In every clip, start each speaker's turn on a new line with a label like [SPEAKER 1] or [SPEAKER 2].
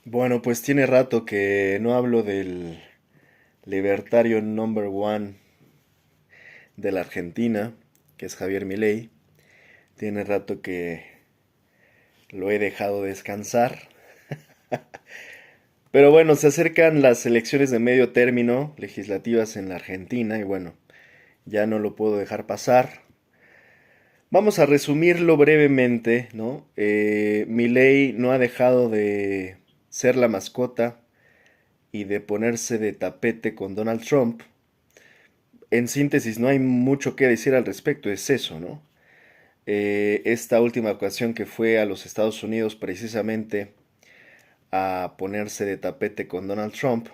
[SPEAKER 1] Bueno, pues tiene rato que no hablo del libertario number one de la Argentina, que es Javier Milei. Tiene rato que lo he dejado descansar. Pero bueno, se acercan las elecciones de medio término legislativas en la Argentina y bueno, ya no lo puedo dejar pasar. Vamos a resumirlo brevemente, ¿no? Milei no ha dejado de ser la mascota y de ponerse de tapete con Donald Trump. En síntesis, no hay mucho que decir al respecto, es eso, ¿no? Esta última ocasión que fue a los Estados Unidos precisamente a ponerse de tapete con Donald Trump,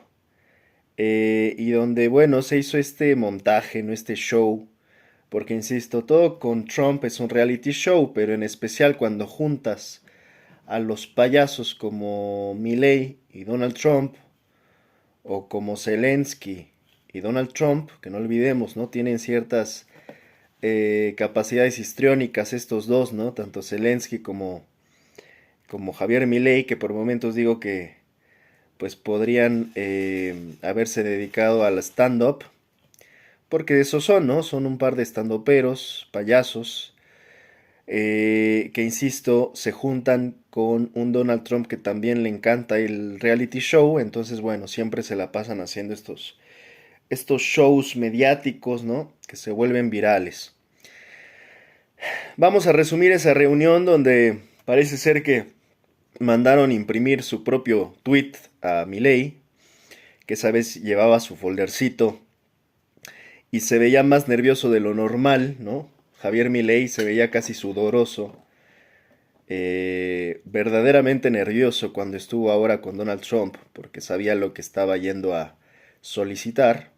[SPEAKER 1] y donde, bueno, se hizo este montaje, ¿no? Este show, porque insisto, todo con Trump es un reality show, pero en especial cuando juntas a los payasos como Milley y Donald Trump, o como Zelensky y Donald Trump, que no olvidemos, ¿no? Tienen ciertas capacidades histriónicas estos dos, ¿no? Tanto Zelensky como Javier Milei, que por momentos digo que pues podrían haberse dedicado al stand-up, porque de eso son, ¿no? Son un par de stand-uperos, payasos, que insisto, se juntan con un Donald Trump que también le encanta el reality show, entonces bueno, siempre se la pasan haciendo estos shows mediáticos, ¿no? Que se vuelven virales. Vamos a resumir esa reunión donde parece ser que mandaron imprimir su propio tweet a Milei, que esa vez llevaba su foldercito y se veía más nervioso de lo normal, ¿no? Javier Milei se veía casi sudoroso, verdaderamente nervioso cuando estuvo ahora con Donald Trump, porque sabía lo que estaba yendo a solicitar,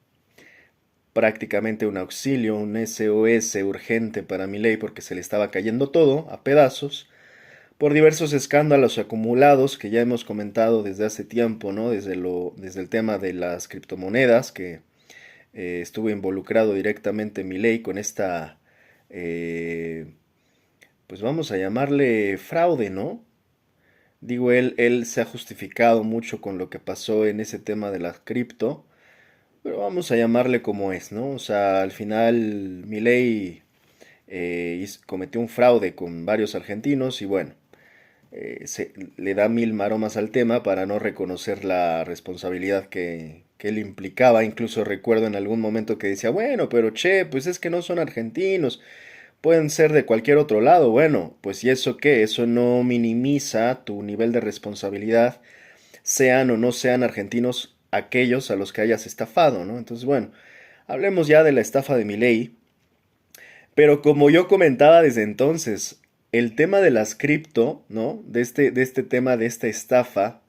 [SPEAKER 1] prácticamente un auxilio, un SOS urgente para Milei porque se le estaba cayendo todo a pedazos por diversos escándalos acumulados que ya hemos comentado desde hace tiempo, ¿no? Desde el tema de las criptomonedas, que estuvo involucrado directamente Milei con esta, eh, pues vamos a llamarle fraude, ¿no? Digo, él se ha justificado mucho con lo que pasó en ese tema de la cripto, pero vamos a llamarle como es, ¿no? O sea, al final Milei cometió un fraude con varios argentinos y bueno, le da mil maromas al tema para no reconocer la responsabilidad que él implicaba. Incluso recuerdo en algún momento que decía, bueno, pero che, pues es que no son argentinos, pueden ser de cualquier otro lado. Bueno, pues ¿y eso qué? Eso no minimiza tu nivel de responsabilidad, sean o no sean argentinos aquellos a los que hayas estafado, ¿no? Entonces, bueno, hablemos ya de la estafa de Milei. Pero como yo comentaba desde entonces, el tema de las cripto, ¿no? De este tema, de esta estafa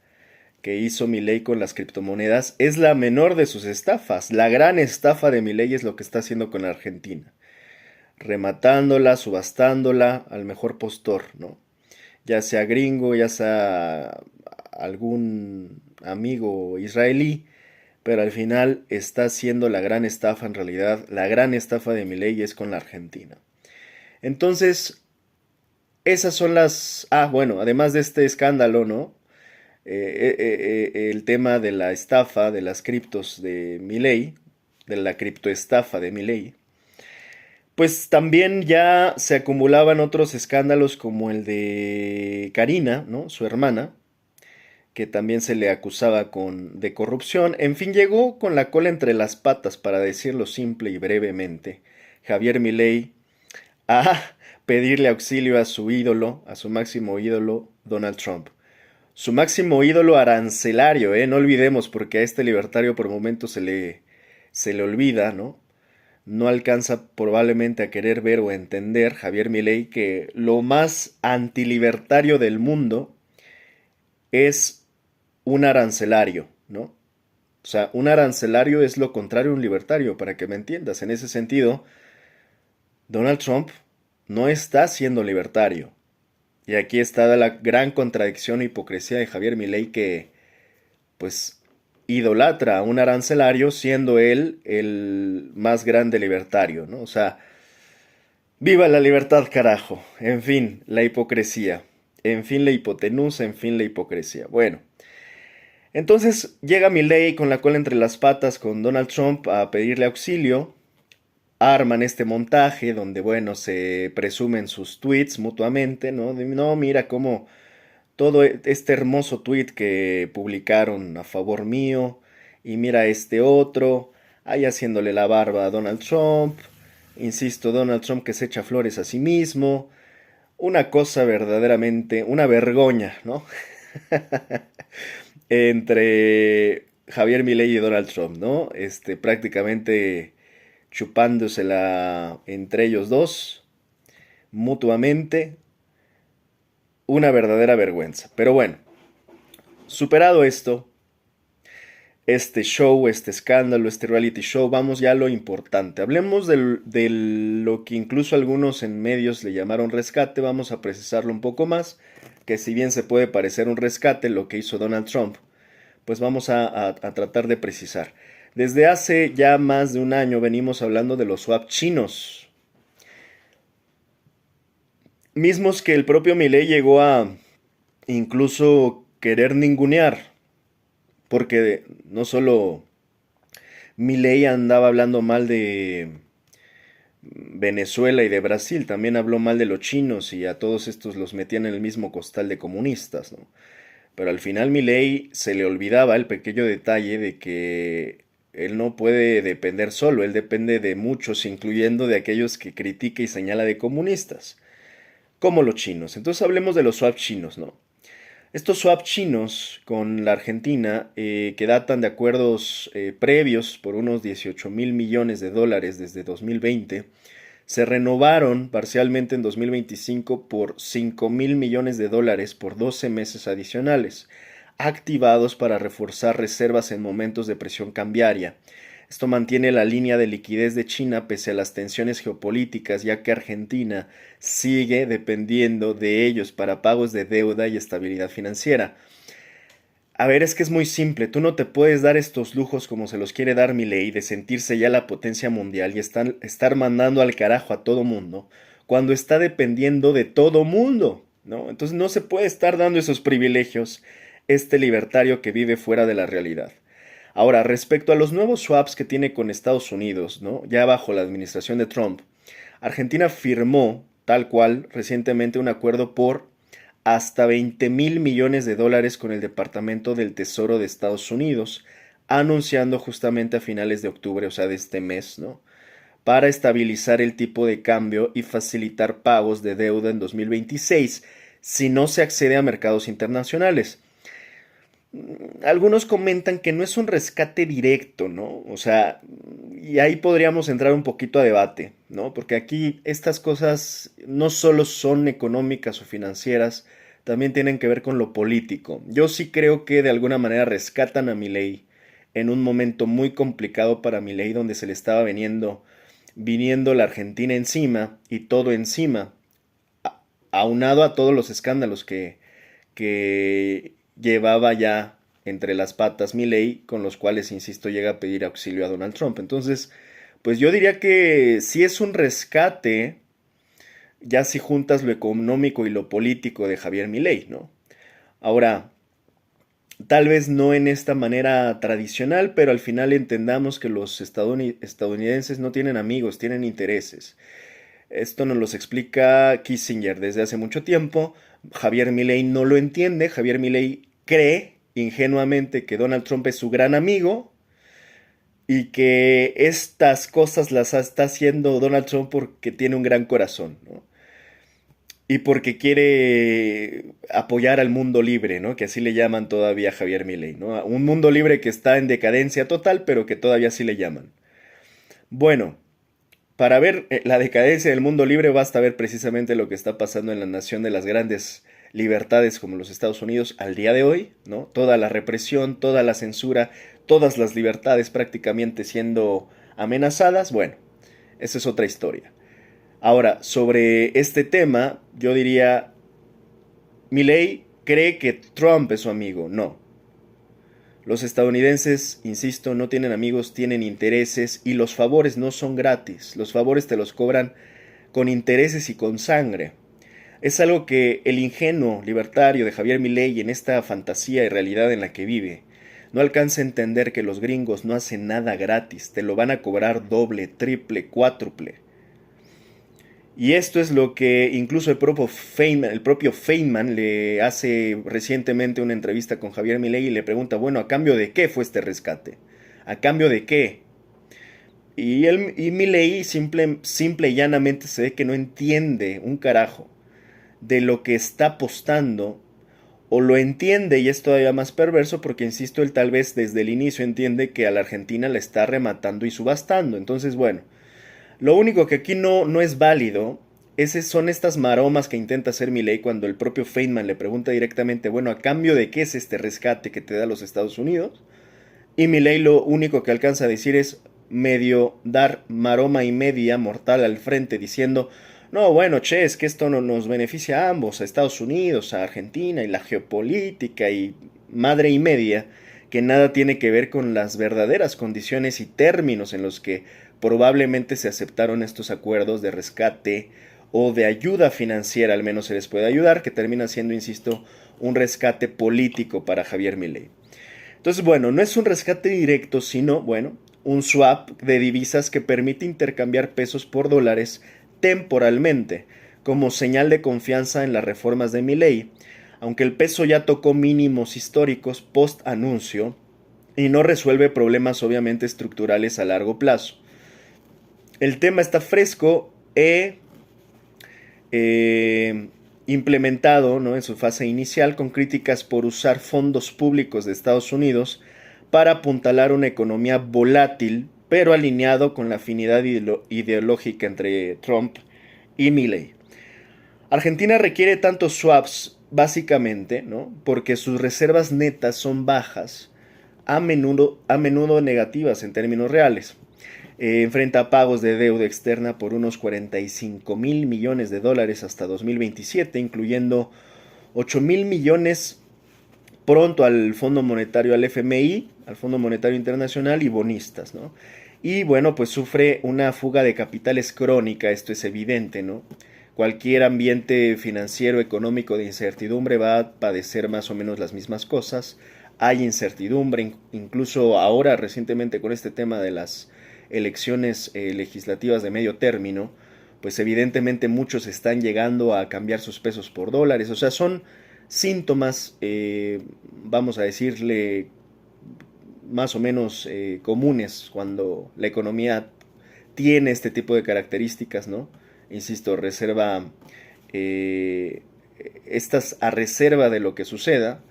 [SPEAKER 1] que hizo Milei con las criptomonedas, es la menor de sus estafas. La gran estafa de Milei es lo que está haciendo con Argentina. Rematándola, subastándola al mejor postor, ¿no? Ya sea gringo, ya sea algún amigo israelí, pero al final está haciendo la gran estafa en realidad. La gran estafa de Milei es con la Argentina. Entonces, esas son las... Ah, bueno, además de este escándalo, ¿no? El tema de la estafa de las criptos de Milei, de la criptoestafa de Milei, pues también ya se acumulaban otros escándalos como el de Karina, ¿no? Su hermana, que también se le acusaba de corrupción. En fin, llegó con la cola entre las patas, para decirlo simple y brevemente, Javier Milei a pedirle auxilio a su ídolo, a su máximo ídolo, Donald Trump. Su máximo ídolo arancelario, ¿eh? No olvidemos, porque a este libertario por momentos se le olvida, ¿no? No alcanza probablemente a querer ver o entender Javier Milei que lo más antilibertario del mundo es un arancelario, ¿no? O sea, un arancelario es lo contrario a un libertario, para que me entiendas. En ese sentido, Donald Trump no está siendo libertario. Y aquí está la gran contradicción e hipocresía de Javier Milei, que pues idolatra a un arancelario siendo él el más grande libertario, ¿no? O sea, viva la libertad, carajo. En fin, la hipocresía. En fin, la hipotenusa, en fin, la hipocresía. Bueno, Entonces llega Milei con la cola entre las patas con Donald Trump a pedirle auxilio. Arman este montaje donde, bueno, se presumen sus tweets mutuamente, ¿no? No, mira cómo todo este hermoso tweet que publicaron a favor mío, y mira este otro, ahí haciéndole la barba a Donald Trump. Insisto, Donald Trump que se echa flores a sí mismo. Una cosa verdaderamente, una vergoña, ¿no? Entre Javier Milei y Donald Trump, ¿no? Prácticamente chupándosela entre ellos dos, mutuamente, una verdadera vergüenza. Pero bueno, superado esto, este show, este escándalo, este reality show, vamos ya a lo importante. Hablemos de lo que incluso algunos en medios le llamaron rescate, vamos a precisarlo un poco más, que si bien se puede parecer un rescate lo que hizo Donald Trump, pues vamos a tratar de precisar. Desde hace ya más de un año venimos hablando de los swap chinos, mismos que el propio Milei llegó a incluso querer ningunear, porque no solo Milei andaba hablando mal de Venezuela y de Brasil, también habló mal de los chinos y a todos estos los metían en el mismo costal de comunistas, ¿no? Pero al final Milei se le olvidaba el pequeño detalle de que él no puede depender solo, él depende de muchos, incluyendo de aquellos que critica y señala de comunistas, como los chinos. Entonces hablemos de los swap chinos, ¿no? Estos swap chinos con la Argentina, que datan de acuerdos previos por unos 18.000 millones de dólares desde 2020, se renovaron parcialmente en 2025 por 5.000 millones de dólares por 12 meses adicionales, activados para reforzar reservas en momentos de presión cambiaria. Esto mantiene la línea de liquidez de China pese a las tensiones geopolíticas, ya que Argentina sigue dependiendo de ellos para pagos de deuda y estabilidad financiera. A ver, es que es muy simple, tú no te puedes dar estos lujos como se los quiere dar Milei de sentirse ya la potencia mundial y estar mandando al carajo a todo mundo cuando está dependiendo de todo mundo, ¿no? Entonces no se puede estar dando esos privilegios este libertario que vive fuera de la realidad. Ahora, respecto a los nuevos swaps que tiene con Estados Unidos, ¿no? Ya bajo la administración de Trump, Argentina firmó, tal cual, recientemente un acuerdo por hasta 20.000 millones de dólares con el Departamento del Tesoro de Estados Unidos, anunciando justamente a finales de octubre, o sea, de este mes, ¿no? Para estabilizar el tipo de cambio y facilitar pagos de deuda en 2026 si no se accede a mercados internacionales. Algunos comentan que no es un rescate directo, ¿no? O sea, y ahí podríamos entrar un poquito a debate, ¿no? Porque aquí estas cosas no solo son económicas o financieras, también tienen que ver con lo político. Yo sí creo que de alguna manera rescatan a Milei en un momento muy complicado para Milei, donde se le estaba viniendo la Argentina encima y todo encima, aunado a todos los escándalos que llevaba ya entre las patas Milei, con los cuales, insisto, llega a pedir auxilio a Donald Trump. Entonces, pues yo diría que sí es un rescate, ya si juntas lo económico y lo político de Javier Milei, ¿no? Ahora, tal vez no en esta manera tradicional, pero al final entendamos que los estadounidenses no tienen amigos, tienen intereses. Esto nos lo explica Kissinger desde hace mucho tiempo. Javier Milei no lo entiende. Javier Milei cree ingenuamente que Donald Trump es su gran amigo y que estas cosas las está haciendo Donald Trump porque tiene un gran corazón, ¿no? Y porque quiere apoyar al mundo libre, ¿no? Que así le llaman todavía a Javier Milei, ¿no? Un mundo libre que está en decadencia total, pero que todavía así le llaman. Bueno, para ver la decadencia del mundo libre basta ver precisamente lo que está pasando en la nación de las grandes libertades como los Estados Unidos al día de hoy, ¿no? Toda la represión, toda la censura, todas las libertades prácticamente siendo amenazadas. Bueno, esa es otra historia. Ahora, sobre este tema, yo diría, Milei cree que Trump es su amigo. No. Los estadounidenses, insisto, no tienen amigos, tienen intereses y los favores no son gratis. Los favores te los cobran con intereses y con sangre. Es algo que el ingenuo libertario de Javier Milei en esta fantasía y realidad en la que vive no alcanza a entender que los gringos no hacen nada gratis, te lo van a cobrar doble, triple, cuádruple. Y esto es lo que incluso el propio Feynman le hace recientemente una entrevista con Javier Milei y le pregunta, bueno, ¿a cambio de qué fue este rescate? ¿A cambio de qué? Y Milei simple y llanamente se ve que no entiende un carajo de lo que está apostando, o lo entiende y es todavía más perverso porque, insisto, él tal vez desde el inicio entiende que a la Argentina la está rematando y subastando. Entonces, bueno, lo único que aquí no es válido son estas maromas que intenta hacer Milei cuando el propio Feynman le pregunta directamente, bueno, ¿a cambio de qué es este rescate que te da los Estados Unidos? Y Milei lo único que alcanza a decir es medio dar maroma y media mortal al frente diciendo, no, bueno, che, es que esto no nos beneficia a ambos, a Estados Unidos, a Argentina y la geopolítica y madre y media, que nada tiene que ver con las verdaderas condiciones y términos en los que probablemente se aceptaron estos acuerdos de rescate o de ayuda financiera, al menos se les puede ayudar, que termina siendo, insisto, un rescate político para Javier Milei. Entonces, bueno, no es un rescate directo, sino, bueno, un swap de divisas que permite intercambiar pesos por dólares temporalmente, como señal de confianza en las reformas de Milei, aunque el peso ya tocó mínimos históricos post anuncio y no resuelve problemas obviamente estructurales a largo plazo. El tema está fresco implementado, ¿no?, en su fase inicial, con críticas por usar fondos públicos de Estados Unidos para apuntalar una economía volátil, pero alineado con la afinidad ideológica entre Trump y Milei. Argentina requiere tantos swaps básicamente, ¿no?, porque sus reservas netas son bajas, a menudo negativas en términos reales. Enfrenta pagos de deuda externa por unos 45 mil millones de dólares hasta 2027, incluyendo 8 mil millones pronto al Fondo Monetario, al FMI, al Fondo Monetario Internacional y bonistas, ¿no? Y bueno, pues sufre una fuga de capitales crónica, esto es evidente, ¿no? Cualquier ambiente financiero, económico de incertidumbre va a padecer más o menos las mismas cosas. Hay incertidumbre, incluso ahora recientemente con este tema de las elecciones legislativas de medio término, pues evidentemente muchos están llegando a cambiar sus pesos por dólares. O sea, son síntomas, vamos a decirle, más o menos comunes cuando la economía tiene este tipo de características, ¿no? Insisto, estas a reserva de lo que suceda,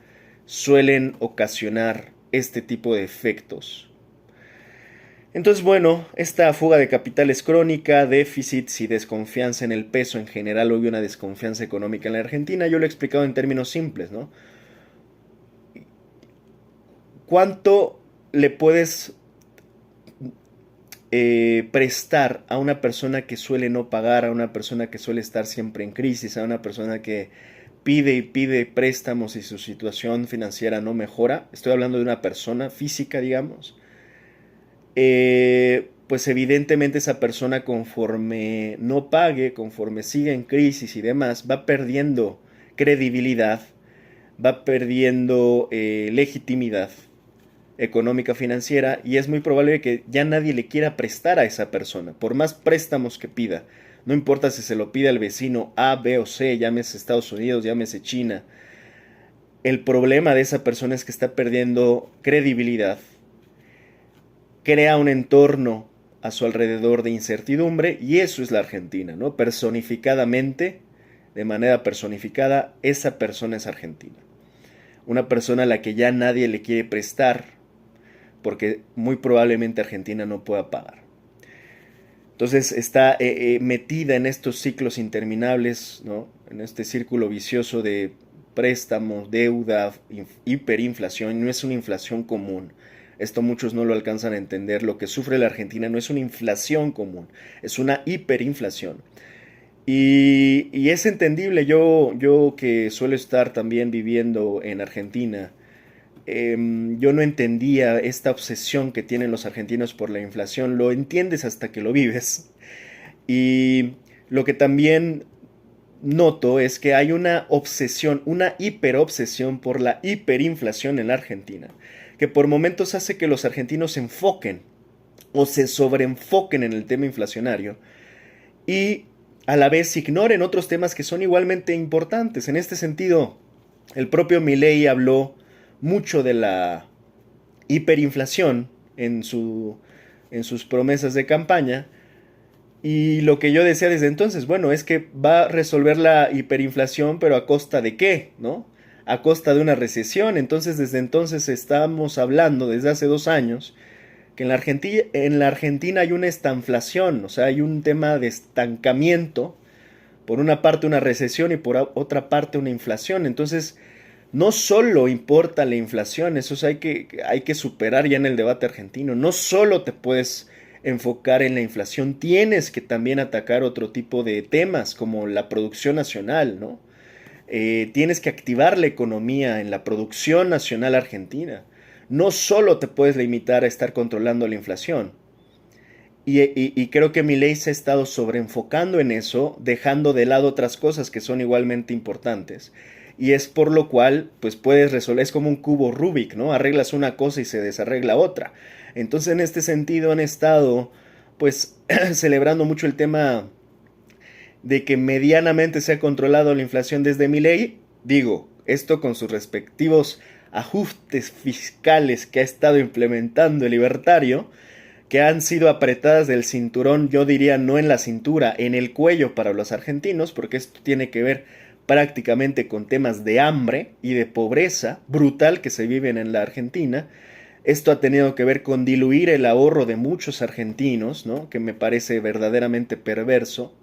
[SPEAKER 1] suelen ocasionar este tipo de efectos. Entonces, bueno, esta fuga de capital es crónica, déficits y desconfianza en el peso en general. Hubo una desconfianza económica en la Argentina. Yo lo he explicado en términos simples, ¿no? ¿Cuánto le puedes prestar a una persona que suele no pagar, a una persona que suele estar siempre en crisis, a una persona que pide y pide préstamos y su situación financiera no mejora? Estoy hablando de una persona física, digamos. Pues evidentemente esa persona, conforme no pague, conforme siga en crisis y demás, va perdiendo credibilidad, va perdiendo legitimidad económica financiera, y es muy probable que ya nadie le quiera prestar a esa persona, por más préstamos que pida. No importa si se lo pide al vecino A, B o C, llámese Estados Unidos, llámese China. El problema de esa persona es que está perdiendo credibilidad, crea un entorno a su alrededor de incertidumbre, y eso es la Argentina, ¿no? Personificadamente, de manera personificada, esa persona es Argentina. Una persona a la que ya nadie le quiere prestar, porque muy probablemente Argentina no pueda pagar. Entonces está metida en estos ciclos interminables, ¿no?, en este círculo vicioso de préstamos, deuda, hiperinflación. No es una inflación común. Esto muchos no lo alcanzan a entender. Lo que sufre la Argentina no es una inflación común, es una hiperinflación. Y es entendible. Yo que suelo estar también viviendo en Argentina, yo no entendía esta obsesión que tienen los argentinos por la inflación. Lo entiendes hasta que lo vives. Y lo que también noto es que hay una obsesión, una hiperobsesión por la hiperinflación en la Argentina, que por momentos hace que los argentinos se enfoquen o se sobreenfoquen en el tema inflacionario y a la vez ignoren otros temas que son igualmente importantes. En este sentido, el propio Milei habló mucho de la hiperinflación en sus promesas de campaña. Y lo que yo decía desde entonces, bueno, es que va a resolver la hiperinflación, pero ¿a costa de qué? ¿No? A costa de una recesión. Entonces, desde entonces estamos hablando, desde hace 2 años, que en la Argentina hay una estanflación, o sea, hay un tema de estancamiento, por una parte una recesión y por otra parte una inflación. Entonces, no solo importa la inflación, eso hay que superar ya en el debate argentino. No solo te puedes enfocar en la inflación, tienes que también atacar otro tipo de temas como la producción nacional, ¿no? Tienes que activar la economía en la producción nacional argentina. No solo te puedes limitar a estar controlando la inflación. Y creo que Milei se ha estado sobreenfocando en eso, dejando de lado otras cosas que son igualmente importantes. Y es por lo cual, pues puedes resolver, es como un cubo Rubik, ¿no? Arreglas una cosa y se desarregla otra. Entonces, en este sentido, han estado, pues, celebrando mucho el tema de que medianamente se ha controlado la inflación desde Milei. Digo, esto con sus respectivos ajustes fiscales que ha estado implementando el libertario, que han sido apretadas del cinturón, yo diría no en la cintura, en el cuello para los argentinos, porque esto tiene que ver prácticamente con temas de hambre y de pobreza brutal que se viven en la Argentina. Esto ha tenido que ver con diluir el ahorro de muchos argentinos, ¿no? Que me parece verdaderamente perverso,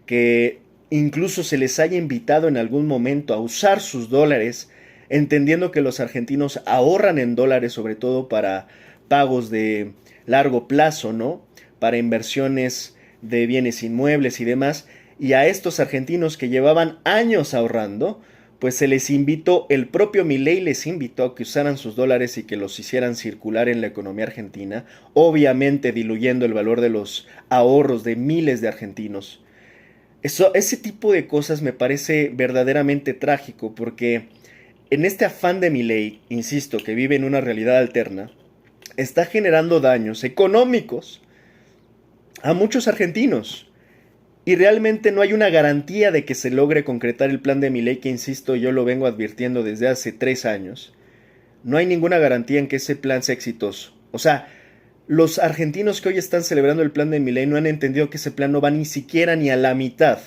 [SPEAKER 1] que incluso se les haya invitado en algún momento a usar sus dólares, entendiendo que los argentinos ahorran en dólares sobre todo para pagos de largo plazo, ¿no? Para inversiones de bienes inmuebles y demás. Y a estos argentinos que llevaban años ahorrando, pues se les invitó, el propio Milei les invitó a que usaran sus dólares y que los hicieran circular en la economía argentina, obviamente diluyendo el valor de los ahorros de miles de argentinos. Ese tipo de cosas me parece verdaderamente trágico porque en este afán de Milei, insisto, que vive en una realidad alterna, está generando daños económicos a muchos argentinos. Y realmente no hay una garantía de que se logre concretar el plan de Milei, que insisto, yo lo vengo advirtiendo desde hace 3 años. No hay ninguna garantía en que ese plan sea exitoso. O sea, los argentinos que hoy están celebrando el plan de Milei no han entendido que ese plan no va ni siquiera ni a la mitad.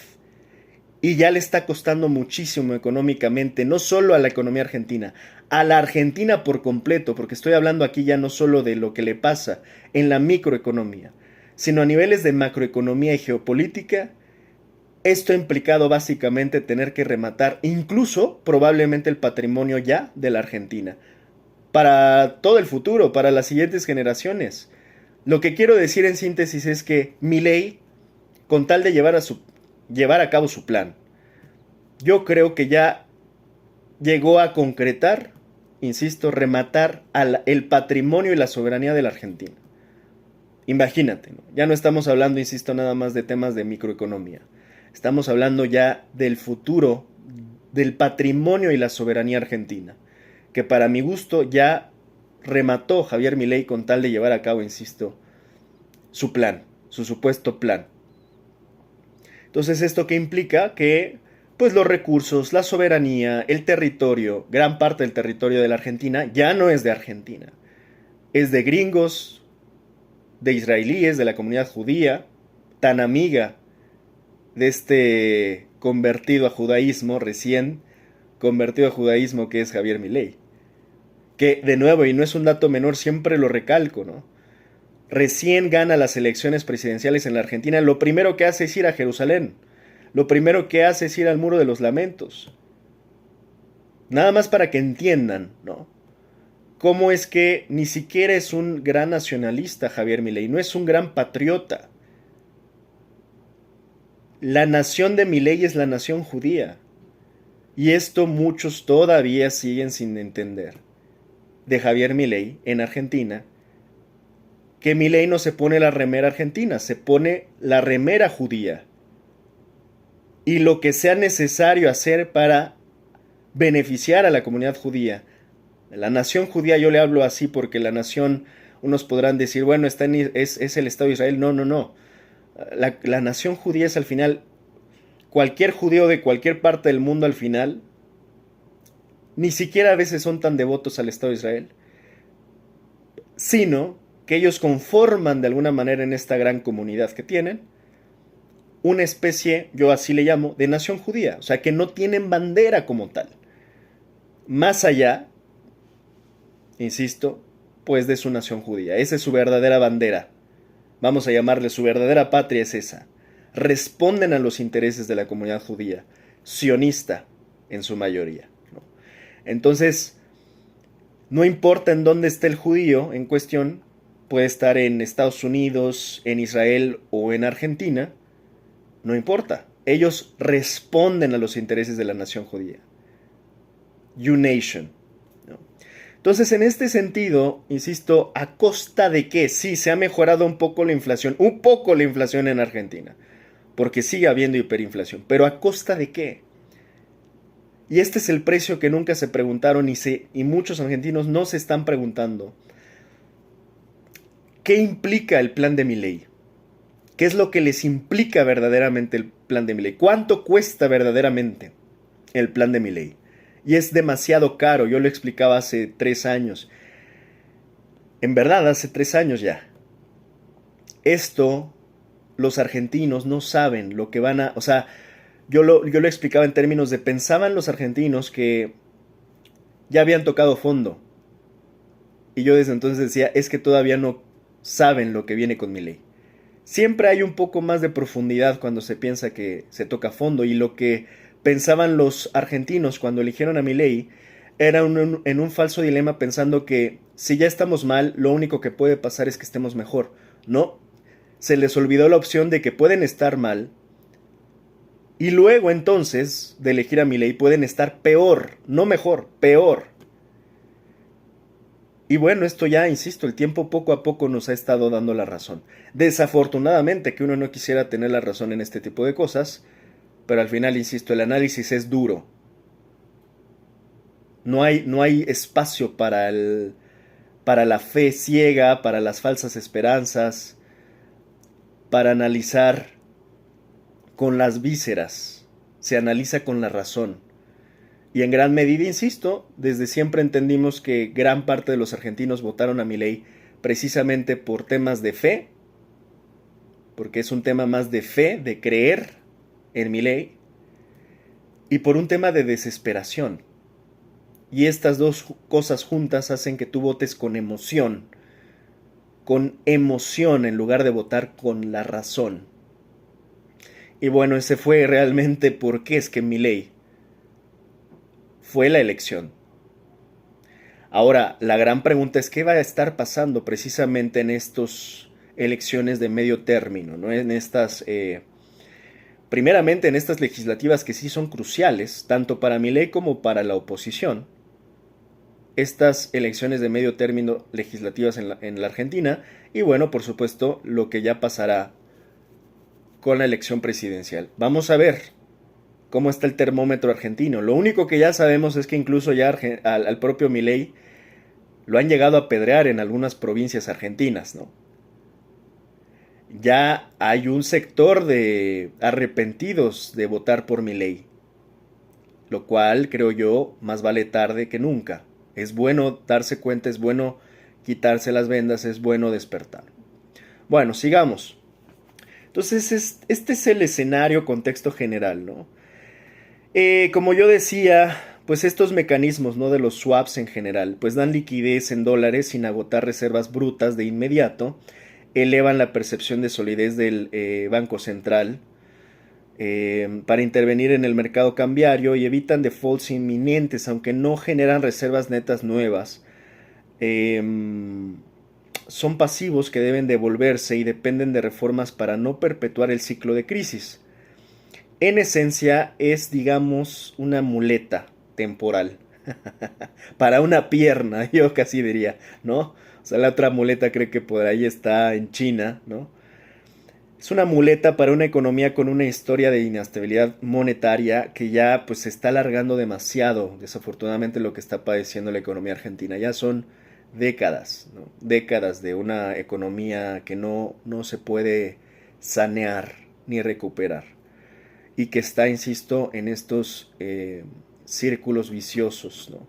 [SPEAKER 1] Y ya le está costando muchísimo económicamente, no solo a la economía argentina, a la Argentina por completo, porque estoy hablando aquí ya no solo de lo que le pasa en la microeconomía, sino a niveles de macroeconomía y geopolítica. Esto ha implicado básicamente tener que rematar incluso probablemente el patrimonio ya de la Argentina, para todo el futuro, para las siguientes generaciones. Lo que quiero decir en síntesis es que Milei, con tal de llevar a cabo su plan, yo creo que ya llegó a concretar, insisto, rematar el patrimonio y la soberanía de la Argentina. Imagínate, ¿no? Ya no estamos hablando, insisto, nada más de temas de microeconomía. Estamos hablando ya del futuro, del patrimonio y la soberanía argentina, que para mi gusto ya remató Javier Milei con tal de llevar a cabo, insisto, su plan, su supuesto plan. Entonces, ¿esto qué implica? Que pues los recursos, la soberanía, el territorio, gran parte del territorio de la Argentina ya no es de Argentina. Es de gringos, de israelíes, de la comunidad judía, tan amiga de este convertido a judaísmo, recién convertido a judaísmo que es Javier Milei. Que de nuevo, y no es un dato menor, siempre lo recalco, ¿no? Recién gana las elecciones presidenciales en la Argentina, lo primero que hace es ir a Jerusalén. Lo primero que hace es ir al Muro de los Lamentos. Nada más para que entiendan, ¿no? Cómo es que ni siquiera es un gran nacionalista Javier Milei, no es un gran patriota. La nación de Milei es la nación judía. Y esto muchos todavía siguen sin entender. De Javier Milei en Argentina, que Milei no se pone la remera argentina, se pone la remera judía. y lo que sea necesario hacer para beneficiar a la comunidad judía. La nación judía, yo le hablo así porque la nación, unos podrán decir, bueno, es el Estado de Israel. No, no, no. La nación judía es al final, cualquier judío de cualquier parte del mundo al final, ni siquiera a veces son tan devotos al Estado de Israel, sino que ellos conforman de alguna manera en esta gran comunidad que tienen una especie, yo así le llamo, de nación judía, o sea que no tienen bandera como tal, más allá, insisto, pues de su nación judía. Esa es su verdadera bandera, vamos a llamarle su verdadera patria es esa. Responden a los intereses de la comunidad judía, sionista en su mayoría, ¿no? Entonces, no importa en dónde esté el judío en cuestión, puede estar en Estados Unidos, en Israel o en Argentina, no importa. Ellos responden a los intereses de la nación judía. U-Nation, ¿no? Entonces, en este sentido, insisto, ¿a costa de qué? Sí, se ha mejorado un poco la inflación en Argentina, porque sigue habiendo hiperinflación, pero ¿a costa de qué? Y este es el precio que nunca se preguntaron y muchos argentinos no se están preguntando. ¿Qué implica el plan de Milei? ¿Qué es lo que les implica verdaderamente el plan de Milei? ¿Cuánto cuesta verdaderamente el plan de Milei? Y es demasiado caro, yo lo explicaba hace 3 años. En verdad, hace 3 años ya. Esto, los argentinos no saben lo que van a... O sea, yo lo explicaba en términos de pensaban los argentinos que ya habían tocado fondo. Y yo desde entonces decía, es que todavía no saben lo que viene con Milei. Siempre hay un poco más de profundidad cuando se piensa que se toca fondo, y lo que pensaban los argentinos cuando eligieron a Milei era en un falso dilema, pensando que si ya estamos mal, lo único que puede pasar es que estemos mejor. No, se les olvidó la opción de que pueden estar mal y luego entonces de elegir a Milei pueden estar peor, no mejor, peor. Y bueno, esto ya, insisto, el tiempo poco a poco nos ha estado dando la razón. Desafortunadamente que uno no quisiera tener la razón en este tipo de cosas, pero al final, insisto, el análisis es duro. No hay espacio para la fe ciega, para las falsas esperanzas, para analizar con las vísceras. Se analiza con la razón. Y en gran medida, insisto, desde siempre entendimos que gran parte de los argentinos votaron a Milei precisamente por temas de fe, porque es un tema más de fe, de creer en Milei, y por un tema de desesperación. Y estas dos cosas juntas hacen que tú votes con emoción en lugar de votar con la razón. Y bueno, ese fue realmente por qué es que Milei fue la elección. Ahora, la gran pregunta es qué va a estar pasando precisamente en estas elecciones de medio término, ¿no? En estas, primeramente en estas legislativas que sí son cruciales, tanto para Milei como para la oposición. Estas elecciones de medio término legislativas en la Argentina, y bueno, por supuesto, lo que ya pasará con la elección presidencial. Vamos a ver cómo está el termómetro argentino. Lo único que ya sabemos es que incluso ya al propio Milei lo han llegado a apedrear en algunas provincias argentinas, ¿no? Ya hay un sector de arrepentidos de votar por Milei, lo cual creo yo más vale tarde que nunca. Es bueno darse cuenta, es bueno quitarse las vendas, es bueno despertar. Bueno, sigamos. Entonces, este es el escenario, contexto general, ¿no? Como yo decía, pues estos mecanismos, ¿no?, de los swaps en general, pues dan liquidez en dólares sin agotar reservas brutas de inmediato, elevan la percepción de solidez del Banco Central para intervenir en el mercado cambiario y evitan defaults inminentes, aunque no generan reservas netas nuevas. Son pasivos que deben devolverse y dependen de reformas para no perpetuar el ciclo de crisis. En esencia es, digamos, una muleta temporal para una pierna, yo casi diría, ¿no? O sea, la otra muleta creo que por ahí está en China, ¿no? Es una muleta para una economía con una historia de inestabilidad monetaria que ya pues se está alargando demasiado, desafortunadamente lo que está padeciendo la economía argentina. Ya son décadas, ¿no? Décadas de una economía que no se puede sanear ni recuperar y que está, insisto, en estos círculos viciosos, ¿no?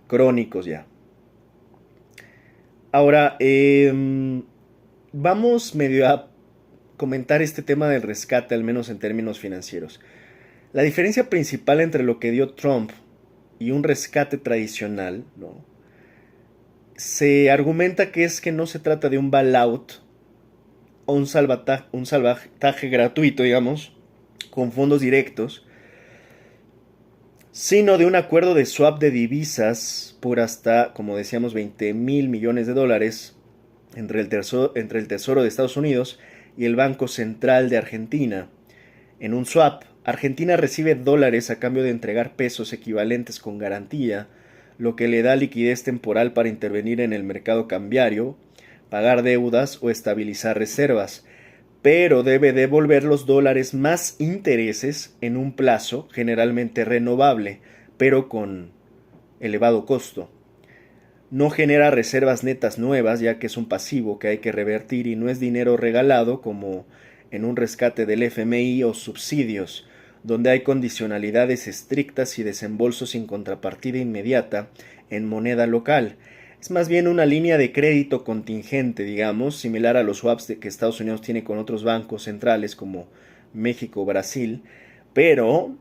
[SPEAKER 1] Crónicos ya. Ahora, vamos medio a comentar este tema del rescate, al menos en términos financieros. La diferencia principal entre lo que dio Trump y un rescate tradicional, ¿no? Se argumenta que es que no se trata de un bailout o un salvataje gratuito, digamos, con fondos directos, sino de un acuerdo de swap de divisas por hasta, como decíamos, 20.000 millones de dólares entre el Tesoro de Estados Unidos y el Banco Central de Argentina. En un swap, Argentina recibe dólares a cambio de entregar pesos equivalentes con garantía, lo que le da liquidez temporal para intervenir en el mercado cambiario, pagar deudas o estabilizar reservas, pero debe devolver los dólares más intereses en un plazo generalmente renovable, pero con elevado costo. No genera reservas netas nuevas, ya que es un pasivo que hay que revertir y no es dinero regalado como en un rescate del FMI o subsidios, donde hay condicionalidades estrictas y desembolsos sin contrapartida inmediata en moneda local. Es más bien una línea de crédito contingente, digamos, similar a los swaps que Estados Unidos tiene con otros bancos centrales como México o Brasil, pero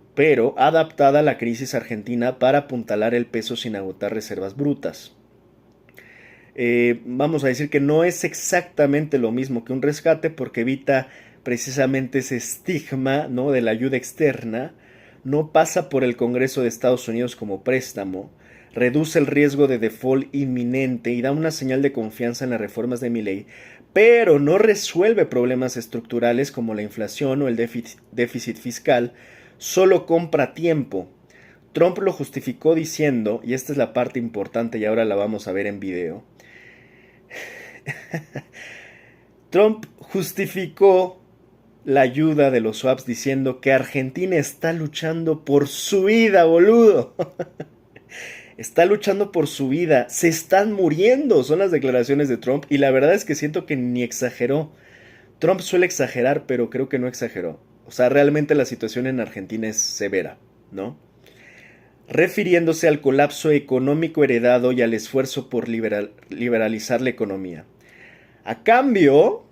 [SPEAKER 1] adaptada a la crisis argentina para apuntalar el peso sin agotar reservas brutas. Vamos a decir que no es exactamente lo mismo que un rescate porque evita precisamente ese estigma, ¿no?, de la ayuda externa, no pasa por el Congreso de Estados Unidos como préstamo, reduce el riesgo de default inminente y da una señal de confianza en las reformas de Milley, pero no resuelve problemas estructurales como la inflación o el déficit fiscal, solo compra tiempo. Trump lo justificó diciendo, y esta es la parte importante y ahora la vamos a ver en video, Trump justificó la ayuda de los swaps diciendo que Argentina está luchando por su vida, boludo. Está luchando por su vida. Se están muriendo, son las declaraciones de Trump. Y la verdad es que siento que ni exageró. Trump suele exagerar, pero creo que no exageró. O sea, realmente la situación en Argentina es severa, ¿no? Refiriéndose al colapso económico heredado y al esfuerzo por liberalizar la economía. A cambio,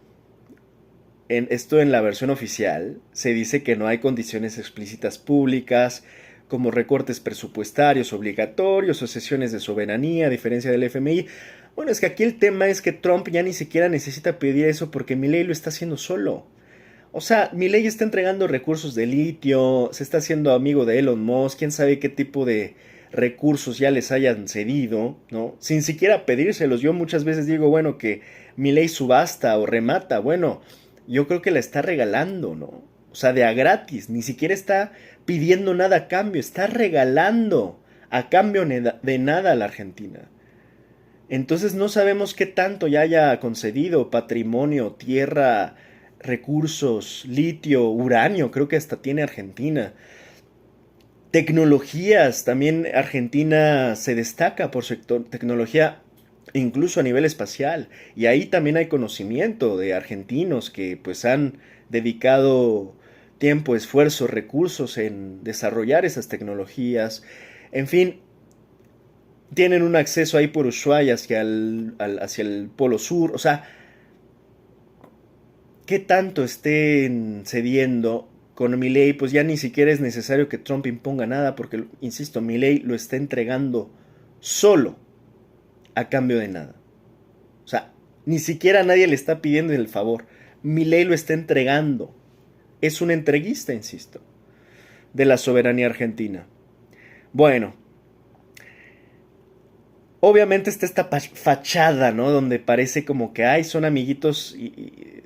[SPEAKER 1] esto en la versión oficial, se dice que no hay condiciones explícitas públicas, como recortes presupuestarios obligatorios o cesiones de soberanía, a diferencia del FMI. Bueno, es que aquí el tema es que Trump ya ni siquiera necesita pedir eso porque Milei lo está haciendo solo. O sea, Milei está entregando recursos de litio, se está haciendo amigo de Elon Musk, quién sabe qué tipo de recursos ya les hayan cedido, ¿no? Sin siquiera pedírselos. Yo muchas veces digo, bueno, que Milei subasta o remata, bueno, yo creo que la está regalando, ¿no? O sea, de a gratis, ni siquiera está pidiendo nada a cambio, está regalando a cambio de nada a la Argentina. Entonces no sabemos qué tanto ya haya concedido patrimonio, tierra, recursos, litio, uranio, creo que hasta tiene Argentina. Tecnologías, también Argentina se destaca por su tecnología incluso a nivel espacial. Y ahí también hay conocimiento de argentinos que pues han dedicado tiempo, esfuerzo, recursos en desarrollar esas tecnologías. En fin, tienen un acceso ahí por Ushuaia hacia el Polo Sur. O sea, ¿qué tanto estén cediendo con Milei? Pues ya ni siquiera es necesario que Trump imponga nada porque, insisto, Milei lo está entregando solo a cambio de nada. O sea, ni siquiera nadie le está pidiendo el favor. Milei lo está entregando. Es un entreguista, insisto, de la soberanía argentina. Bueno, obviamente está esta fachada, ¿no? Donde parece como que ay, son amiguitos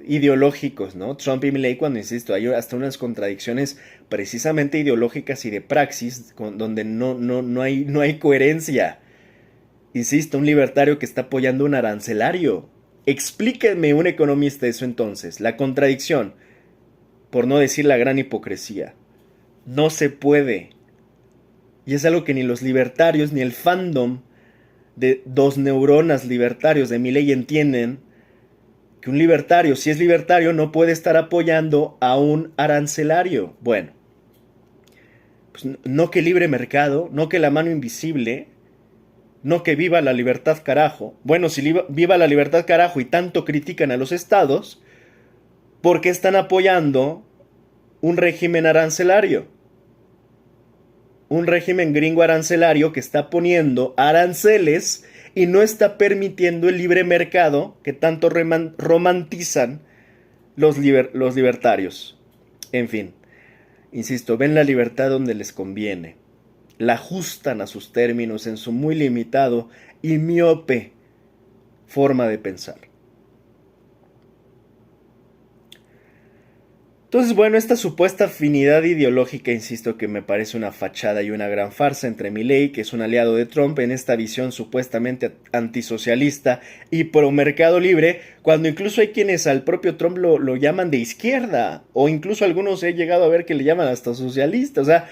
[SPEAKER 1] ideológicos, ¿no? Trump y Milei, cuando insisto, hay hasta unas contradicciones precisamente ideológicas y de praxis, donde no hay coherencia. Insisto, un libertario que está apoyando un arancelario Explíquenme un economista eso entonces, la contradicción, por no decir la gran hipocresía. No se puede. Y es algo que ni los libertarios ni el fandom de dos neuronas libertarios de Milei entienden, que un libertario, si es libertario, no puede estar apoyando a un arancelario. Bueno, pues no que libre mercado, no que la mano invisible, no que viva la libertad carajo. Bueno, si viva la libertad carajo y tanto critican a los estados, ¿por qué están apoyando un régimen arancelario? Un régimen gringo arancelario que está poniendo aranceles y no está permitiendo el libre mercado que tanto romantizan los libertarios. En fin, insisto, ven la libertad donde les conviene, la ajustan a sus términos en su muy limitado y miope forma de pensar. Entonces, bueno, esta supuesta afinidad ideológica, insisto, que me parece una fachada y una gran farsa entre Milei, que es un aliado de Trump, en esta visión supuestamente antisocialista y pro mercado libre, cuando incluso hay quienes al propio Trump lo llaman de izquierda, o incluso algunos he llegado a ver que le llaman hasta socialista. O sea,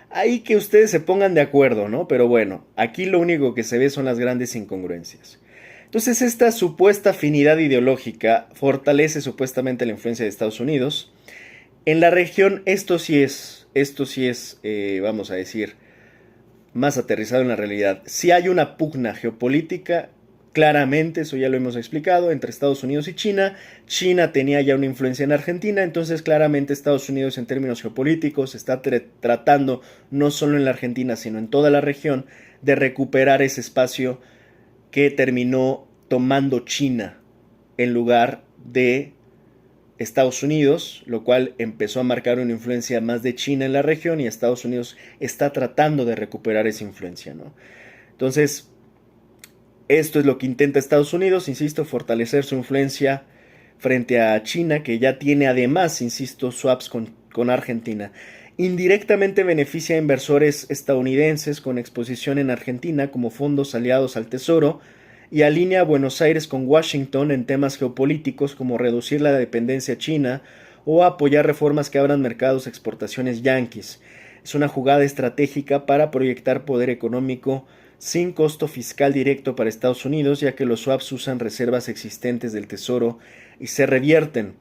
[SPEAKER 1] ahí que ustedes se pongan de acuerdo, ¿no? Pero bueno, aquí lo único que se ve son las grandes incongruencias. Entonces, esta supuesta afinidad ideológica fortalece supuestamente la influencia de Estados Unidos. En la región esto sí es, vamos a decir, más aterrizado en la realidad. Si hay una pugna geopolítica, claramente, eso ya lo hemos explicado, entre Estados Unidos y China. China tenía ya una influencia en Argentina, entonces claramente Estados Unidos en términos geopolíticos está tratando, no solo en la Argentina, sino en toda la región, de recuperar ese espacio que terminó tomando China en lugar de Estados Unidos, lo cual empezó a marcar una influencia más de China en la región, y Estados Unidos está tratando de recuperar esa influencia, ¿no? Entonces, esto es lo que intenta Estados Unidos, insisto, fortalecer su influencia frente a China, que ya tiene además, insisto, swaps con Argentina. Indirectamente beneficia a inversores estadounidenses con exposición en Argentina como fondos aliados al Tesoro, y alinea a Buenos Aires con Washington en temas geopolíticos como reducir la dependencia china o apoyar reformas que abran mercados a exportaciones yanquis. Es una jugada estratégica para proyectar poder económico sin costo fiscal directo para Estados Unidos, ya que los swaps usan reservas existentes del Tesoro y se revierten.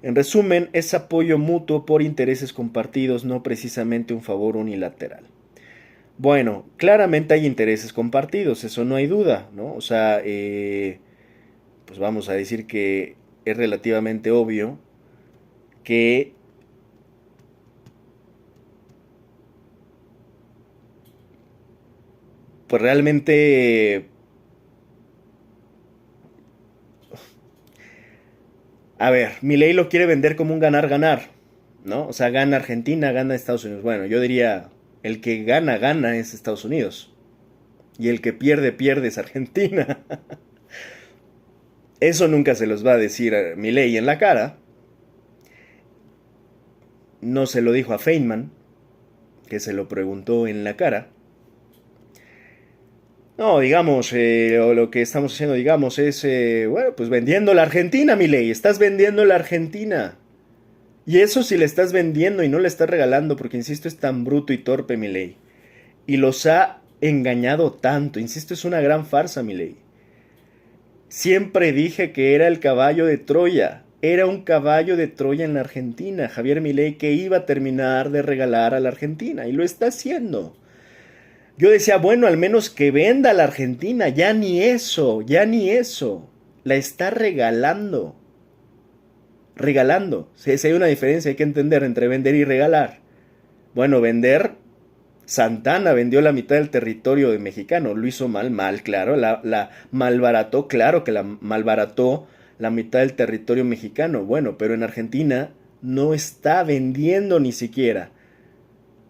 [SPEAKER 1] En resumen, es apoyo mutuo por intereses compartidos, no precisamente un favor unilateral. Bueno, claramente hay intereses compartidos, eso no hay duda, ¿no? O sea, pues vamos a decir que es relativamente obvio que pues realmente, a ver, Milei lo quiere vender como un ganar-ganar, ¿no? O sea, gana Argentina, gana Estados Unidos. Bueno, yo diría, el que gana, gana es Estados Unidos. Y el que pierde, pierde es Argentina. Eso nunca se los va a decir a Milei en la cara. No se lo dijo a Feynman, que se lo preguntó en la cara. No, digamos, lo que estamos haciendo, digamos, es, bueno, pues vendiendo la Argentina, Milei. Estás vendiendo la Argentina. Y eso si le estás vendiendo y no le estás regalando, porque insisto, es tan bruto y torpe, Milei. Y los ha engañado tanto. Insisto, es una gran farsa, Milei. Siempre dije que era el caballo de Troya. Era un caballo de Troya en la Argentina, Javier Milei, que iba a terminar de regalar a la Argentina. Y lo está haciendo. Yo decía, bueno, al menos que venda a la Argentina. Ya ni eso, ya ni eso. La está regalando. Regalando. Si hay una diferencia, hay que entender entre vender y regalar. Bueno, vender, Santana vendió la mitad del territorio de mexicano. Lo hizo mal, claro. La malbarató, claro que la malbarató la mitad del territorio mexicano. Bueno, pero en Argentina no está vendiendo ni siquiera.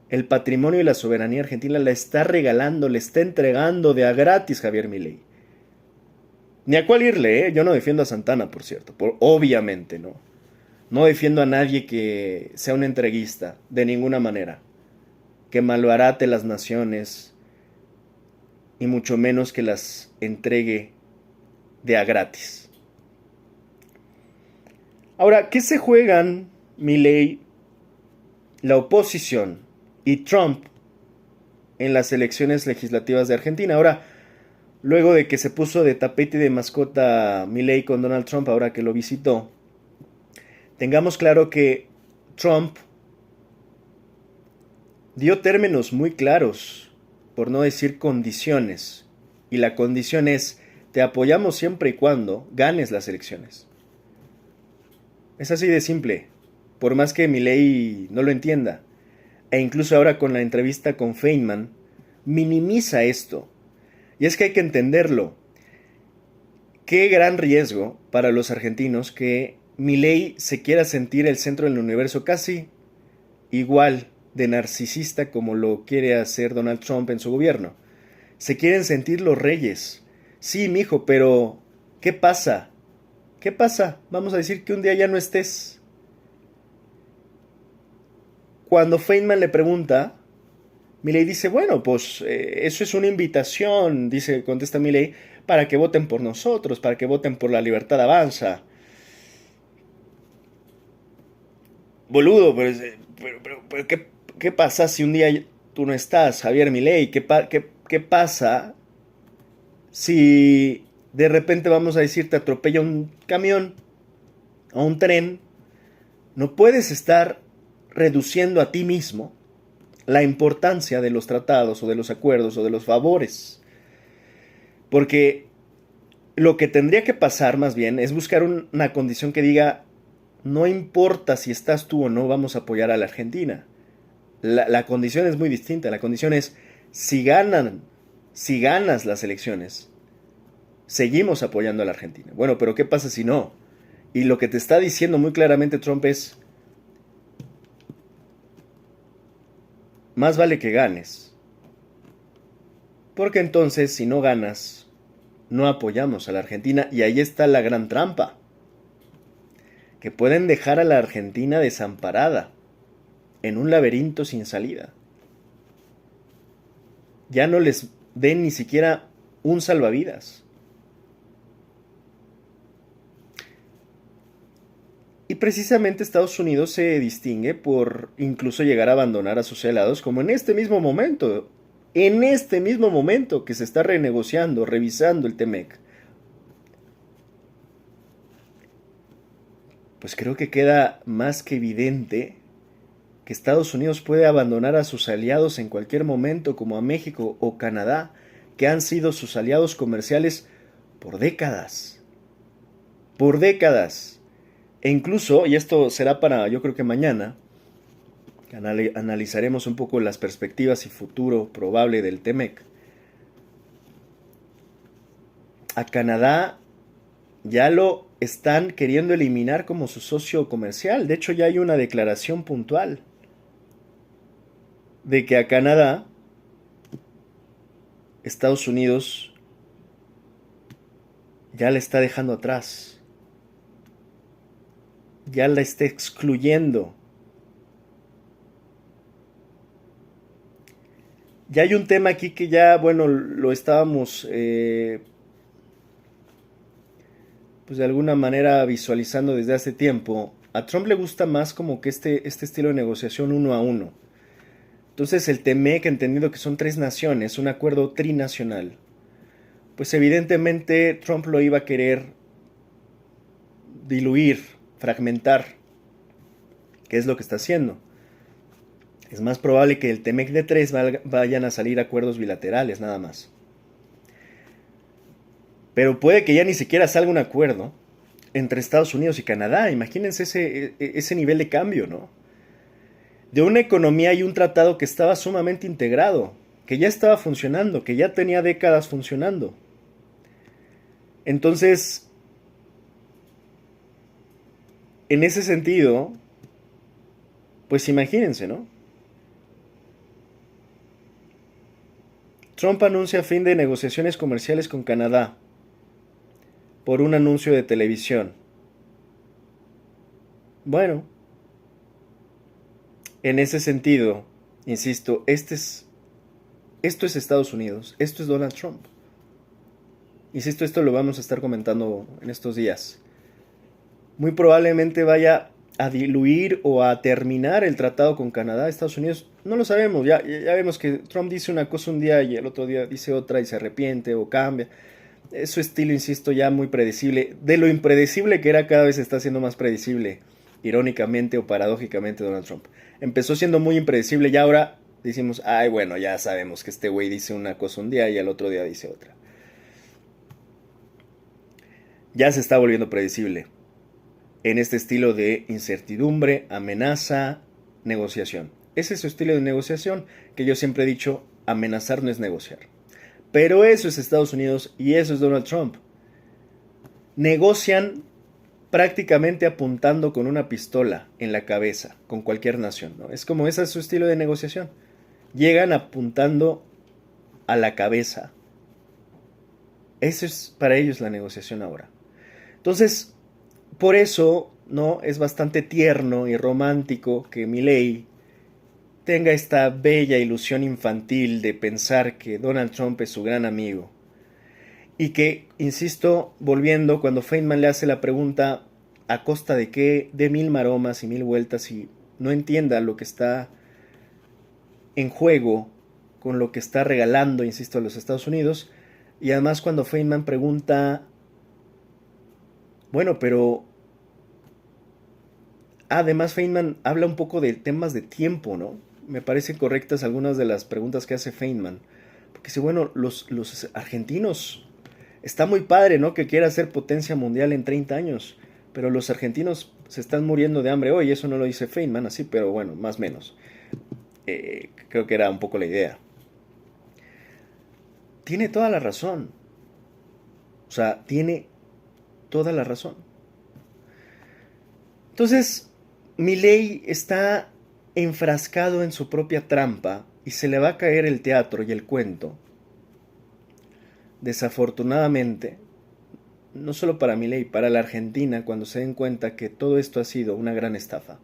[SPEAKER 1] El patrimonio y la soberanía argentina la está regalando, le está entregando de a gratis Javier Milei. Ni a cuál irle, ¿eh? Yo no defiendo a Santana, por cierto. Obviamente, ¿no? No defiendo a nadie que sea un entreguista, de ninguna manera. Que malbarate las naciones y mucho menos que las entregue de a gratis. Ahora, ¿qué se juegan Milei, la oposición y Trump en las elecciones legislativas de Argentina? Ahora, luego de que se puso de tapete y de mascota Milei con Donald Trump, ahora que lo visitó, tengamos claro que Trump dio términos muy claros, por no decir condiciones, y la condición es, te apoyamos siempre y cuando ganes las elecciones. Es así de simple, por más que Milei no lo entienda. E incluso ahora con la entrevista con Feynman, minimiza esto. Y es que hay que entenderlo. Qué gran riesgo para los argentinos que Milei se quiera sentir el centro del universo, casi igual de narcisista como lo quiere hacer Donald Trump en su gobierno. Se quieren sentir los reyes. Sí, mijo, pero ¿qué pasa? ¿Qué pasa? Vamos a decir que un día ya no estés. Cuando Feynman le pregunta, Milei dice, bueno, pues eso es una invitación, dice, contesta Milei, para que voten por nosotros, para que voten por la libertad avanza. Boludo, pero ¿qué pasa si un día tú no estás, Javier Milei? ¿Qué pasa si de repente vamos a decir te atropella un camión o un tren? No puedes estar reduciendo a ti mismo la importancia de los tratados o de los acuerdos o de los favores. Porque lo que tendría que pasar más bien es buscar una condición que diga, no importa si estás tú o no, vamos a apoyar a la Argentina. La condición es muy distinta. La condición es, si ganas las elecciones, seguimos apoyando a la Argentina. Bueno, pero ¿qué pasa si no? Y lo que te está diciendo muy claramente Trump es, más vale que ganes. Porque entonces, si no ganas, no apoyamos a la Argentina. Y ahí está la gran trampa. Que pueden dejar a la Argentina desamparada, en un laberinto sin salida. Ya no les den ni siquiera un salvavidas. Y precisamente Estados Unidos se distingue por incluso llegar a abandonar a sus aliados, como en este mismo momento que se está renegociando, revisando el TEMEC. Pues creo que queda más que evidente que Estados Unidos puede abandonar a sus aliados en cualquier momento, como a México o Canadá, que han sido sus aliados comerciales por décadas. Por décadas. E incluso, y esto será para yo creo que mañana, analizaremos un poco las perspectivas y futuro probable del TEMEC. A Canadá ya lo están queriendo eliminar como su socio comercial. De hecho, ya hay una declaración puntual de que a Canadá, Estados Unidos ya la está dejando atrás. Ya la está excluyendo. Ya hay un tema aquí que ya, bueno, lo estábamos pues de alguna manera visualizando desde hace tiempo. A Trump le gusta más como que este estilo de negociación uno a uno. Entonces el TEMEC, entendiendo que son tres naciones, un acuerdo trinacional, pues evidentemente Trump lo iba a querer diluir, fragmentar, que es lo que está haciendo. Es más probable que el TEMEC de tres vayan a salir acuerdos bilaterales, nada más. Pero puede que ya ni siquiera salga un acuerdo entre Estados Unidos y Canadá. Imagínense ese nivel de cambio, ¿no? De una economía y un tratado que estaba sumamente integrado, que ya estaba funcionando, que ya tenía décadas funcionando. Entonces, en ese sentido, pues imagínense, ¿no? Trump anuncia fin de negociaciones comerciales con Canadá por un anuncio de televisión. Bueno, en ese sentido, insisto, esto es Estados Unidos, esto es Donald Trump. Insisto, esto lo vamos a estar comentando en estos días. muy probablemente vaya a diluir o a terminar el tratado con Canadá, Estados Unidos. No lo sabemos, ya vemos que Trump dice una cosa un día y el otro día dice otra y se arrepiente o cambia. Es su estilo, insisto, ya muy predecible. De lo impredecible que era, cada vez está siendo más predecible, irónicamente o paradójicamente, Donald Trump. Empezó siendo muy impredecible y ahora decimos, ay, bueno, ya sabemos que este güey dice una cosa un día y al otro día dice otra. Ya se está volviendo predecible en este estilo de incertidumbre, amenaza, negociación. Ese es su estilo de negociación que yo siempre he dicho, amenazar no es negociar. Pero eso es Estados Unidos y eso es Donald Trump. Negocian prácticamente apuntando con una pistola en la cabeza con cualquier nación, ¿no? Es como ese es su estilo de negociación. Llegan apuntando a la cabeza. Eso es para ellos la negociación ahora. Entonces, por eso, ¿no? Es bastante tierno y romántico que Milei tenga esta bella ilusión infantil de pensar que Donald Trump es su gran amigo. Y que, insisto, volviendo, cuando Feynman le hace la pregunta a costa de qué, de mil maromas y mil vueltas y no entienda lo que está en juego con lo que está regalando, insisto, a los Estados Unidos. Y además cuando Feynman pregunta, bueno, pero además Feynman habla un poco de temas de tiempo, ¿no? Me parecen correctas algunas de las preguntas que hace Feynman. Porque dice, bueno, los argentinos, está muy padre, ¿no? Que quiera ser potencia mundial en 30 años. Pero los argentinos se están muriendo de hambre hoy. Eso no lo dice Feynman así, pero bueno, más o menos. Creo que era un poco la idea. Tiene toda la razón. O sea, tiene toda la razón. Entonces, Milei está enfrascado en su propia trampa y se le va a caer el teatro y el cuento. Desafortunadamente, no solo para Milei, para la Argentina, cuando se den cuenta que todo esto ha sido una gran estafa.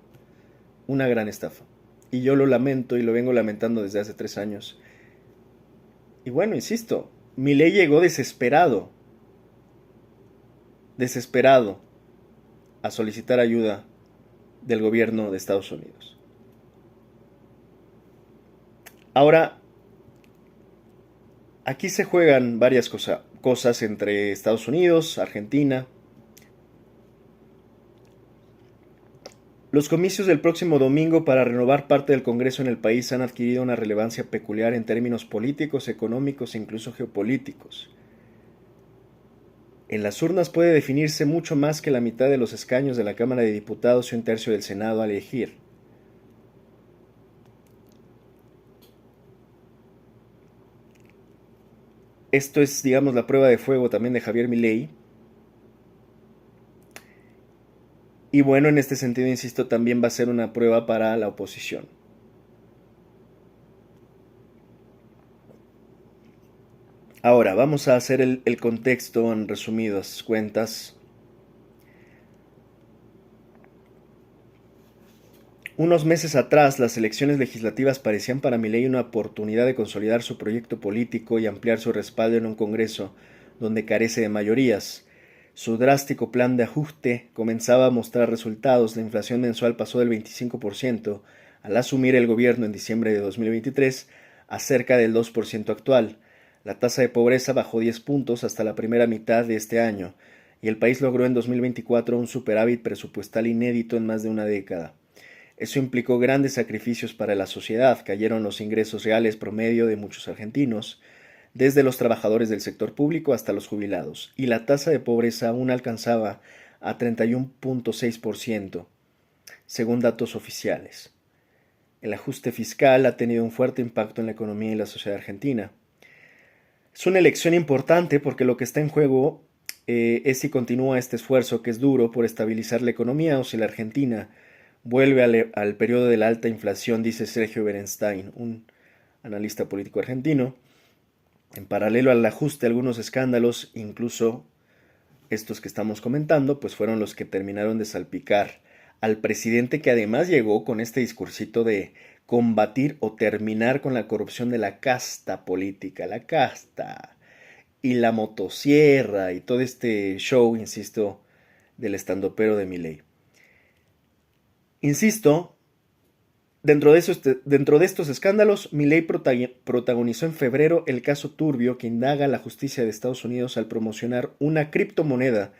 [SPEAKER 1] Una gran estafa. Y yo lo lamento y lo vengo lamentando desde hace 3 años. Y bueno, insisto, Milei llegó desesperado, desesperado, a solicitar ayuda del gobierno de Estados Unidos. Ahora, aquí se juegan varias cosas entre Estados Unidos, Argentina. Los comicios del próximo domingo para renovar parte del Congreso en el país han adquirido una relevancia peculiar en términos políticos, económicos e incluso geopolíticos. En las urnas puede definirse mucho más que la mitad de los escaños de la Cámara de Diputados y un tercio del Senado a elegir. Esto es, digamos, la prueba de fuego también de Javier Milei. Y bueno, en este sentido, insisto, también va a ser una prueba para la oposición. Ahora, vamos a hacer el contexto en resumidas cuentas. Unos meses atrás, las elecciones legislativas parecían para Milei una oportunidad de consolidar su proyecto político y ampliar su respaldo en un Congreso donde carece de mayorías. Su drástico plan de ajuste comenzaba a mostrar resultados. La inflación mensual pasó del 25% al asumir el gobierno en diciembre de 2023 a cerca del 2% actual. La tasa de pobreza bajó 10 puntos hasta la primera mitad de este año y el país logró en 2024 un superávit presupuestal inédito en más de una década. Eso implicó grandes sacrificios para la sociedad. Cayeron los ingresos reales promedio de muchos argentinos, desde los trabajadores del sector público hasta los jubilados, y la tasa de pobreza aún alcanzaba a 31.6%, según datos oficiales. El ajuste fiscal ha tenido un fuerte impacto en la economía y la sociedad argentina. Es una elección importante porque lo que está en juego es si continúa este esfuerzo que es duro por estabilizar la economía o si la Argentina vuelve al periodo de la alta inflación, dice Sergio Berenstein, un analista político argentino. En paralelo al ajuste, algunos escándalos, incluso estos que estamos comentando, pues fueron los que terminaron de salpicar al presidente, que además llegó con este discursito de combatir o terminar con la corrupción de la casta política, la casta y la motosierra y todo este show, insisto, del estandopero de Milei. Insisto, dentro de estos escándalos, Milei protagonizó en febrero el caso turbio que indaga a la justicia de Estados Unidos al promocionar una criptomoneda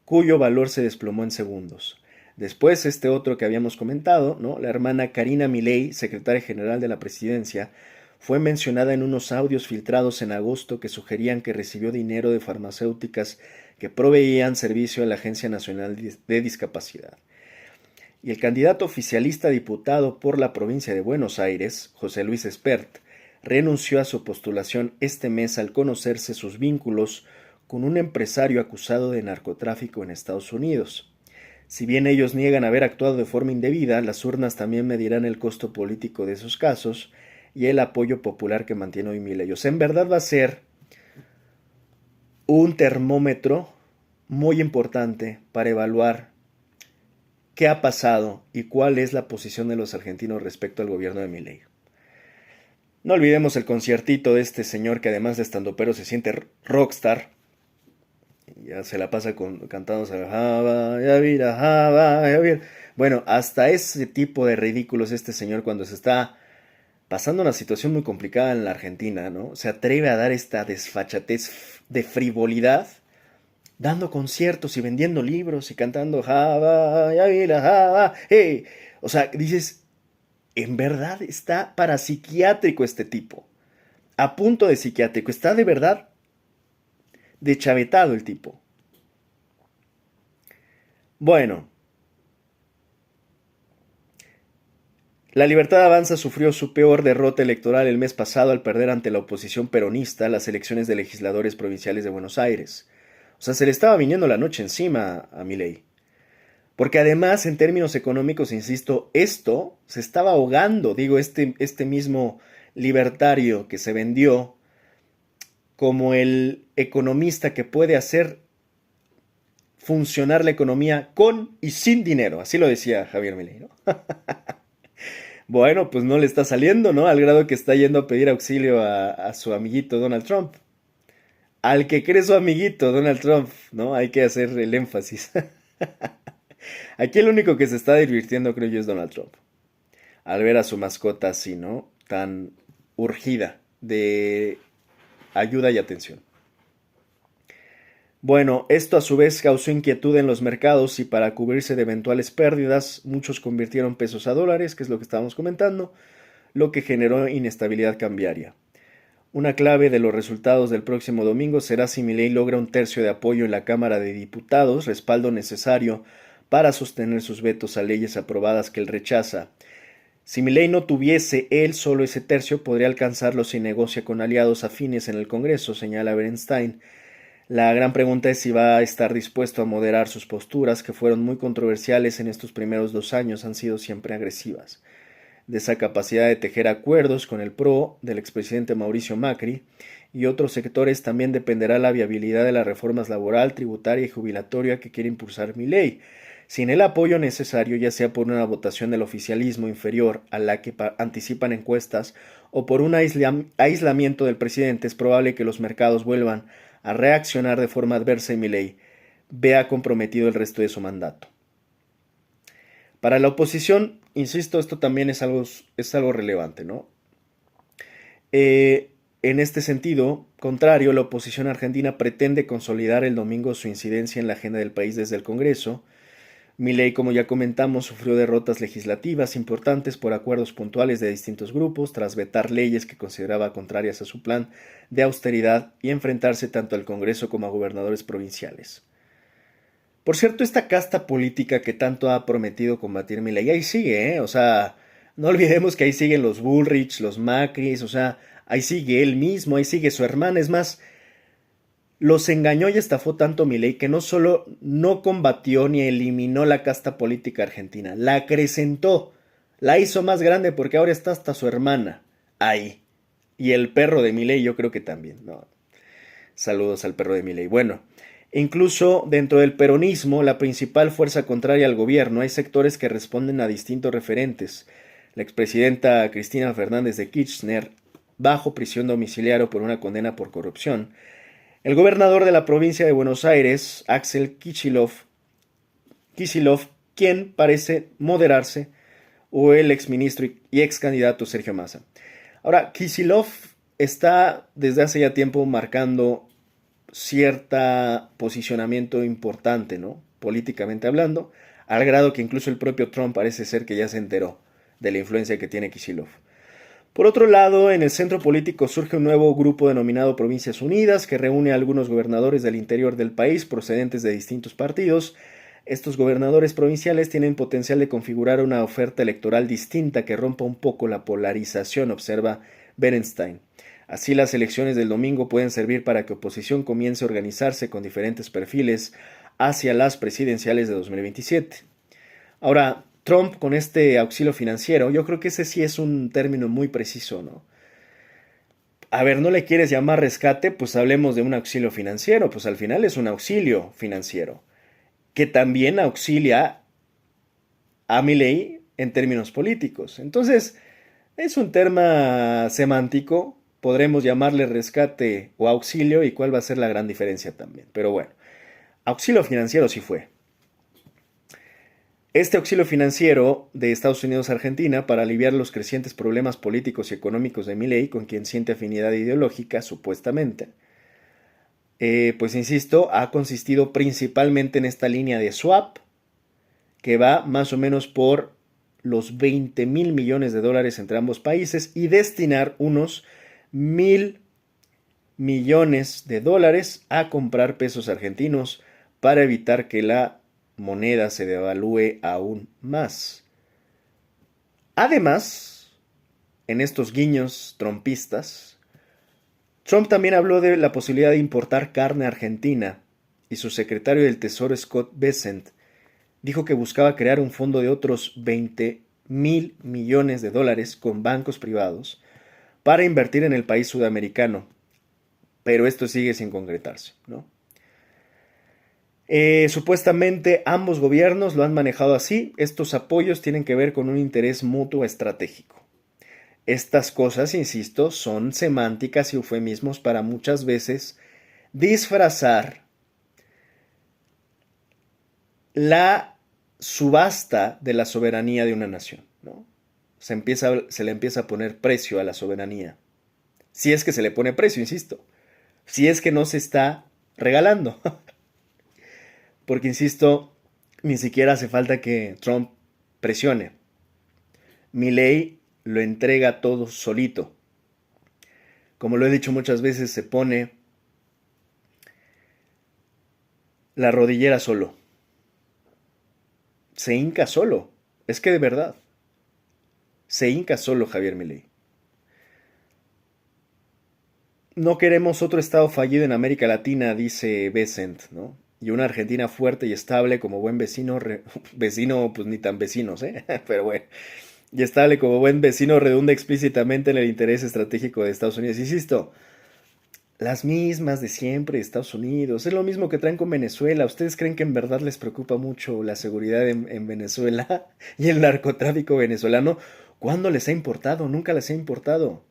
[SPEAKER 1] cuyo valor se desplomó en segundos. Después, este otro que habíamos comentado, ¿no? La hermana Karina Milei, secretaria general de la presidencia, fue mencionada en unos audios filtrados en agosto que sugerían que recibió dinero de farmacéuticas que proveían servicio a la Agencia Nacional de Discapacidad. Y el candidato oficialista diputado por la provincia de Buenos Aires, José Luis Espert, renunció a su postulación este mes al conocerse sus vínculos con un empresario acusado de narcotráfico en Estados Unidos. Si bien ellos niegan haber actuado de forma indebida, las urnas también medirán el costo político de esos casos y el apoyo popular que mantiene hoy Milei. O sea, en verdad va a ser un termómetro muy importante para evaluar qué ha pasado y cuál es la posición de los argentinos respecto al gobierno de Milei. No olvidemos el conciertito de este señor que además de estandopero se siente rockstar. Ya se la pasa cantando Java, ya mira, Java, ya mira. Bueno, hasta ese tipo de ridículos este señor cuando se está pasando una situación muy complicada en la Argentina, ¿no? Se atreve a dar esta desfachatez de frivolidad, dando conciertos y vendiendo libros y cantando Java, ya mira, Java, hey. O sea, dices, en verdad está parapsiquiátrico este tipo. A punto de psiquiátrico. Está de verdad deschavetado el tipo. Bueno, la Libertad Avanza sufrió su peor derrota electoral el mes pasado al perder ante la oposición peronista las elecciones de legisladores provinciales de Buenos Aires. O sea, se le estaba viniendo la noche encima a Milei. Porque además, en términos económicos, insisto, esto se estaba ahogando. Digo, este mismo libertario que se vendió como el economista que puede hacer funcionar la economía con y sin dinero. Así lo decía Javier Milei, ¿no? Bueno, pues no le está saliendo, ¿no? Al grado que está yendo a pedir auxilio a su amiguito Donald Trump. Al que cree su amiguito Donald Trump, ¿no? Hay que hacer el énfasis. Aquí el único que se está divirtiendo, creo yo, es Donald Trump. Al ver a su mascota así, ¿no? Tan urgida de ayuda y atención. Bueno, esto a su vez causó inquietud en los mercados y para cubrirse de eventuales pérdidas, muchos convirtieron pesos a dólares, que es lo que estábamos comentando, lo que generó inestabilidad cambiaria. Una clave de los resultados del próximo domingo será si Milei logra un tercio de apoyo en la Cámara de Diputados, respaldo necesario para sostener sus vetos a leyes aprobadas que él rechaza. Si Milei no tuviese él solo ese tercio, podría alcanzarlo si negocia con aliados afines en el Congreso, señala Bernstein. La gran pregunta es si va a estar dispuesto a moderar sus posturas, que fueron muy controversiales en estos primeros 2 años, han sido siempre agresivas. De esa capacidad de tejer acuerdos con el PRO del expresidente Mauricio Macri y otros sectores también dependerá la viabilidad de las reformas laboral, tributaria y jubilatoria que quiere impulsar Milei. Sin el apoyo necesario, ya sea por una votación del oficialismo inferior a la que anticipan encuestas o por un aislamiento del presidente, es probable que los mercados vuelvan a reaccionar de forma adversa y Milei vea comprometido el resto de su mandato. Para la oposición, insisto, esto también es algo relevante, ¿no? En este sentido, contrario, la oposición argentina pretende consolidar el domingo su incidencia en la agenda del país desde el Congreso. Milei, como ya comentamos, sufrió derrotas legislativas importantes por acuerdos puntuales de distintos grupos, tras vetar leyes que consideraba contrarias a su plan de austeridad y enfrentarse tanto al Congreso como a gobernadores provinciales. Por cierto, esta casta política que tanto ha prometido combatir Milei, ahí sigue, ¿eh? O sea, no olvidemos que ahí siguen los Bullrich, los Macris, o sea, ahí sigue él mismo, ahí sigue su hermana, es más, los engañó y estafó tanto Milei que no solo no combatió ni eliminó la casta política argentina, la acrecentó, la hizo más grande porque ahora está hasta su hermana ahí. Y el perro de Milei yo creo que también, ¿no? Saludos al perro de Milei. Bueno, incluso dentro del peronismo, la principal fuerza contraria al gobierno, hay sectores que responden a distintos referentes. La expresidenta Cristina Fernández de Kirchner, bajo prisión domiciliaria por una condena por corrupción. El gobernador de la provincia de Buenos Aires, Axel Kicillof, Kicillof, quien parece moderarse, o el exministro y ex candidato Sergio Massa. Ahora, Kicillof está desde hace ya tiempo marcando cierto posicionamiento importante, ¿no? Políticamente hablando, al grado que incluso el propio Trump parece ser que ya se enteró de la influencia que tiene Kicillof. Por otro lado, en el centro político surge un nuevo grupo denominado Provincias Unidas, que reúne a algunos gobernadores del interior del país procedentes de distintos partidos. Estos gobernadores provinciales tienen potencial de configurar una oferta electoral distinta que rompa un poco la polarización, observa Berenstein. Así, las elecciones del domingo pueden servir para que oposición comience a organizarse con diferentes perfiles hacia las presidenciales de 2027. Ahora, Trump con este auxilio financiero, yo creo que ese sí es un término muy preciso, ¿no? A ver, ¿no le quieres llamar rescate? Pues hablemos de un auxilio financiero, pues al final es un auxilio financiero, que también auxilia a Milei en términos políticos. Entonces, es un tema semántico, podremos llamarle rescate o auxilio y cuál va a ser la gran diferencia también. Pero bueno, auxilio financiero sí fue. Este auxilio financiero de Estados Unidos a Argentina para aliviar los crecientes problemas políticos y económicos de Milei, con quien siente afinidad ideológica, supuestamente, pues insisto, ha consistido principalmente en esta línea de swap, que va más o menos por los 20.000 millones de dólares entre ambos países y destinar unos 1.000 millones de dólares a comprar pesos argentinos para evitar que la moneda se devalúe aún más. Además, en estos guiños trompistas, Trump también habló de la posibilidad de importar carne argentina y su secretario del Tesoro Scott Bessent dijo que buscaba crear un fondo de otros 20.000 millones de dólares con bancos privados para invertir en el país sudamericano, pero esto sigue sin concretarse, ¿no? Supuestamente ambos gobiernos lo han manejado así. Estos apoyos tienen que ver con un interés mutuo estratégico. Estas cosas, insisto, son semánticas y eufemismos para muchas veces disfrazar la subasta de la soberanía de una nación, ¿no? Se le empieza a poner precio a la soberanía. Si es que se le pone precio, insisto. Si es que no se está regalando. Porque, insisto, ni siquiera hace falta que Trump presione. Milei lo entrega todo solito. Como lo he dicho muchas veces, se pone la rodillera solo. Se hinca solo. Es que de verdad. Se hinca solo Javier Milei. No queremos otro estado fallido en América Latina, dice Bessent, ¿no? Y una Argentina fuerte y estable como buen vecino, vecino pues ni tan vecinos, ¿eh? Pero bueno, y estable como buen vecino redunda explícitamente en el interés estratégico de Estados Unidos. Insisto, las mismas de siempre de Estados Unidos, es lo mismo que traen con Venezuela. ¿Ustedes creen que en verdad les preocupa mucho la seguridad en Venezuela y el narcotráfico venezolano? ¿Cuándo les ha importado? Nunca les ha importado.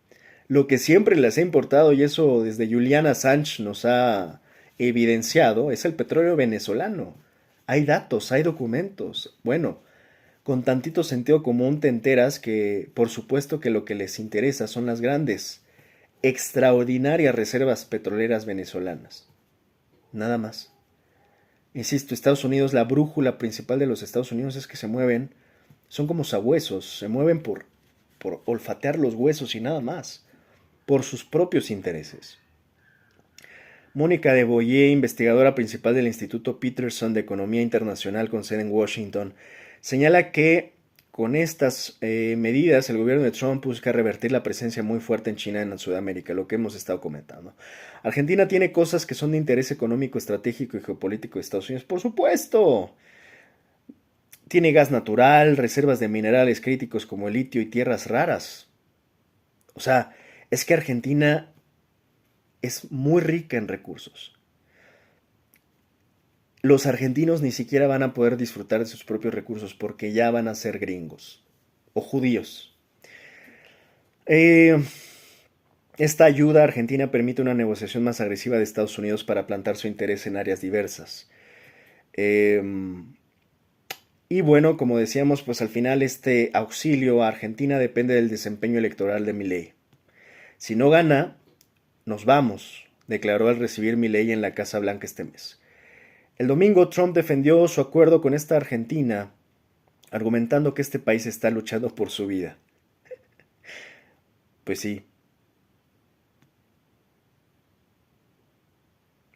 [SPEAKER 1] Lo que siempre les ha importado, y eso desde Julian Assange nos ha evidenciado, es el petróleo venezolano. Hay datos, hay documentos. Bueno, con tantito sentido común te enteras que, por supuesto, que lo que les interesa son las grandes, extraordinarias reservas petroleras venezolanas. Nada más. Insisto, Estados Unidos, la brújula principal de los Estados Unidos es que se mueven, son como sabuesos, se mueven por olfatear los huesos y nada más, por sus propios intereses. Mónica de Boyer, investigadora principal del Instituto Peterson de Economía Internacional con sede en Washington, señala que con estas medidas el gobierno de Trump busca revertir la presencia muy fuerte en China en Sudamérica, lo que hemos estado comentando. Argentina tiene cosas que son de interés económico, estratégico y geopolítico de Estados Unidos, por supuesto. Tiene gas natural, reservas de minerales críticos como el litio y tierras raras. O sea, es que Argentina es muy rica en recursos. Los argentinos ni siquiera van a poder disfrutar de sus propios recursos porque ya van a ser gringos o judíos. Esta ayuda a Argentina permite una negociación más agresiva de Estados Unidos para plantar su interés en áreas diversas. Y bueno, como decíamos, pues al final este auxilio a Argentina depende del desempeño electoral de Milei. Si no gana, nos vamos, declaró al recibir Milei en la Casa Blanca este mes. El domingo Trump defendió su acuerdo con esta Argentina, argumentando que este país está luchando por su vida. Pues sí.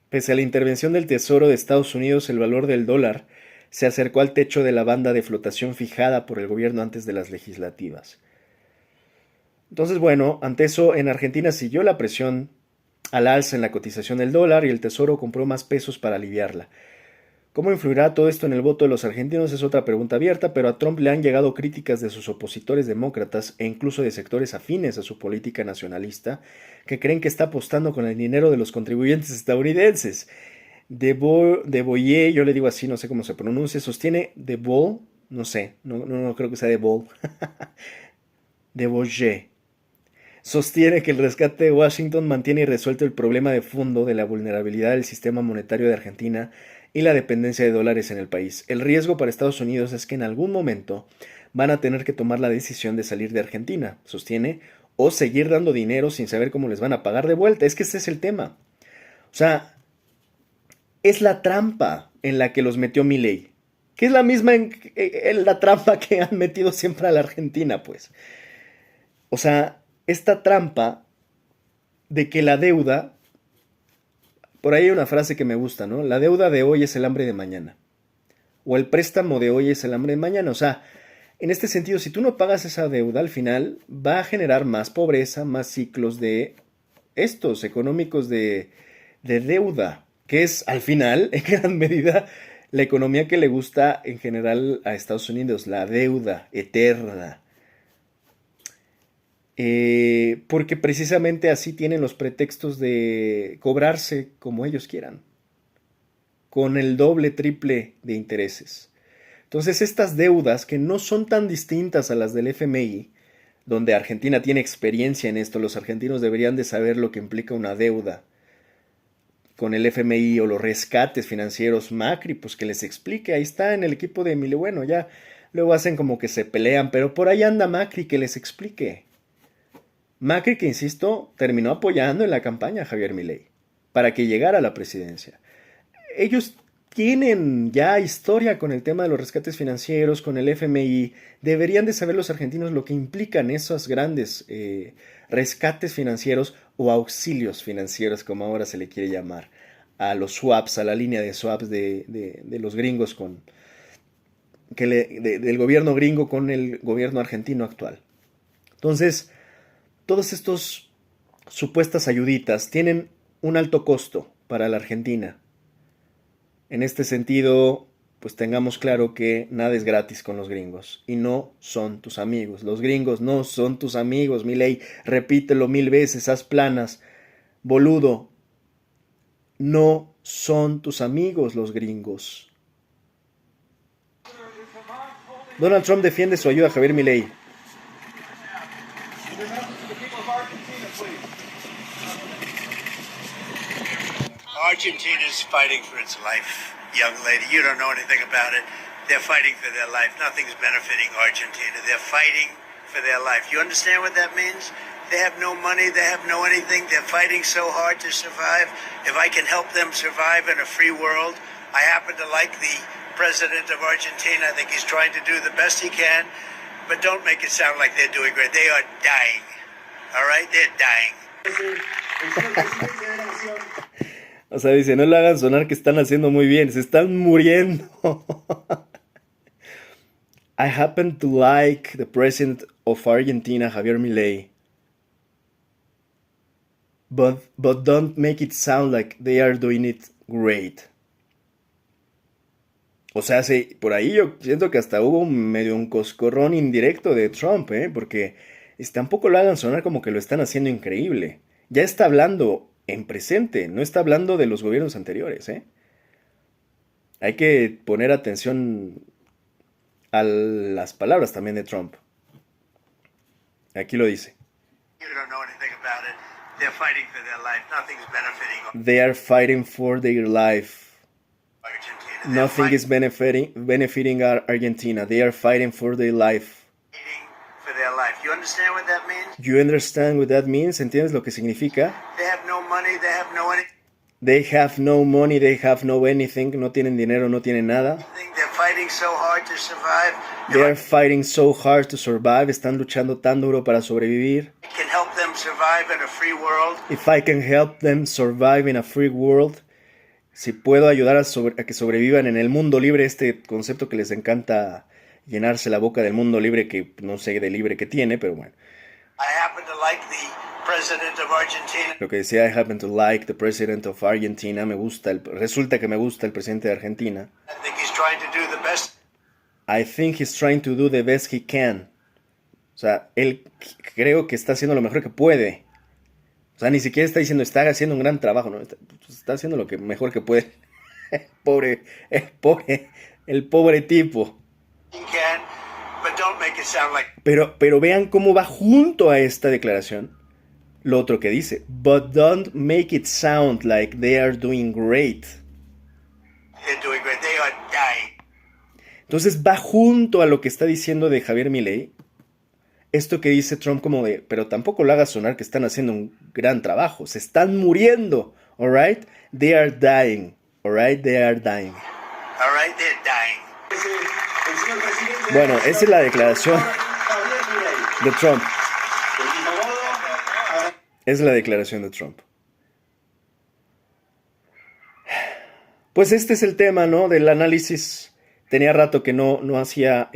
[SPEAKER 1] Pese a la intervención del Tesoro de Estados Unidos, el valor del dólar se acercó al techo de la banda de flotación fijada por el gobierno antes de las legislativas. Entonces, bueno, ante eso, en Argentina siguió la presión al alza en la cotización del dólar y el Tesoro compró más pesos para aliviarla. ¿Cómo influirá todo esto en el voto de los argentinos? Es otra pregunta abierta, pero a Trump le han llegado críticas de sus opositores demócratas e incluso de sectores afines a su política nacionalista, que creen que está apostando con el dinero de los contribuyentes estadounidenses. De Boyer, yo le digo así, no sé cómo se pronuncia, sostiene de Boll, no sé, no creo que sea de Boll, de Boyer. Sostiene que el rescate de Washington mantiene irresuelto el problema de fondo de la vulnerabilidad del sistema monetario de Argentina y la dependencia de dólares en el país. El riesgo para Estados Unidos es que en algún momento van a tener que tomar la decisión de salir de Argentina, sostiene, o seguir dando dinero sin saber cómo les van a pagar de vuelta. Es que ese es el tema. O sea, es la trampa en la que los metió Milei, que es la misma en la trampa que han metido siempre a la Argentina, pues. O sea, esta trampa de que la deuda, por ahí hay una frase que me gusta, ¿no? La deuda de hoy es el hambre de mañana. O el préstamo de hoy es el hambre de mañana. O sea, en este sentido, si tú no pagas esa deuda, al final va a generar más pobreza, más ciclos de estos económicos de deuda, que es al final, en gran medida, la economía que le gusta en general a Estados Unidos, la deuda eterna. Porque precisamente así tienen los pretextos de cobrarse como ellos quieran, con el doble, triple de intereses. Entonces estas deudas que no son tan distintas a las del FMI, donde Argentina tiene experiencia en esto, los argentinos deberían de saber lo que implica una deuda con el FMI o los rescates financieros Macri, pues que les explique, ahí está en el equipo de Emilio, bueno, ya luego hacen como que se pelean, pero por ahí anda Macri que les explique. Macri, que insisto, terminó apoyando en la campaña a Javier Milei para que llegara a la presidencia. Ellos tienen ya historia con el tema de los rescates financieros, con el FMI. Deberían de saber los argentinos lo que implican esos grandes rescates financieros o auxilios financieros, como ahora se le quiere llamar, a los swaps, a la línea de swaps de los gringos del gobierno gringo con el gobierno argentino actual. Entonces, todos estos supuestas ayuditas tienen un alto costo para la Argentina. En este sentido, pues tengamos claro que nada es gratis con los gringos y no son tus amigos. Los gringos no son tus amigos, Milei, repítelo 1000 veces, haz planas, boludo. No son tus amigos los gringos. Donald Trump defiende su ayuda a Javier Milei.
[SPEAKER 2] Argentina is fighting for its life, young lady. You don't know anything about it. They're fighting for their life. Nothing's benefiting Argentina. They're fighting for their life. You understand what that means? They have no money. They have no anything. They're fighting so hard to survive. If I can help them survive in a free world, I happen to like the president of Argentina. I think he's trying to do the best he can. But don't make it sound like they're doing great. They are dying. All right? They're dying.
[SPEAKER 1] O sea, dice, no le hagan sonar que están haciendo muy bien, se están muriendo. I happen to like the president of Argentina, Javier Milei. But don't make it sound like they are doing it great. O sea, sí, por ahí yo siento que hasta hubo medio un coscorrón indirecto de Trump, porque tampoco lo hagan sonar como que lo están haciendo increíble. Ya está hablando en presente, no está hablando de los gobiernos anteriores, Hay que poner atención a las palabras también de Trump. Aquí lo dice. They are fighting for their life. Nothing is benefiting Argentina. They are fighting for their life.
[SPEAKER 2] for their life. You understand what that means?
[SPEAKER 1] You understand what that means? ¿Entiendes lo que significa?
[SPEAKER 2] They have no money, they have no anything.
[SPEAKER 1] They have no money, they have no anything. No tienen dinero, no tienen nada.
[SPEAKER 2] They're fighting so hard to survive.
[SPEAKER 1] They are fighting so hard to survive. Están luchando tan duro para sobrevivir.
[SPEAKER 2] I can help them survive in a free world.
[SPEAKER 1] If I can help them survive in a free world, si puedo ayudar a que sobrevivan en el mundo libre, este concepto que les encanta llenarse la boca del mundo libre, que no sé de libre que tiene, pero bueno.
[SPEAKER 2] I happen to like the president of Argentina.
[SPEAKER 1] Lo que decía, I happen to like the president of Argentina. Resulta que me gusta el presidente de Argentina.
[SPEAKER 2] I think he's trying to do the best.
[SPEAKER 1] I think he's trying to do the best he can. O sea, él creo que está haciendo lo mejor que puede. O sea, ni siquiera está diciendo, está haciendo un gran trabajo, ¿no? Está haciendo lo que mejor que puede. El pobre tipo.
[SPEAKER 2] He can, but don't make it sound like
[SPEAKER 1] Pero vean cómo va junto a esta declaración lo otro que dice. But don't make it sound like they are doing great.
[SPEAKER 2] they're doing great. They are dying.
[SPEAKER 1] Entonces va junto a lo que está diciendo de Javier Milei. Esto que dice Trump como de, pero tampoco lo haga sonar que están haciendo un gran trabajo. Se están muriendo, alright? They are dying, alright? They are dying.
[SPEAKER 2] All right, they're dying.
[SPEAKER 1] Bueno, esa es la declaración de Trump. Es la declaración de Trump. Pues este es el tema, ¿no? Del análisis. Tenía rato que no hacía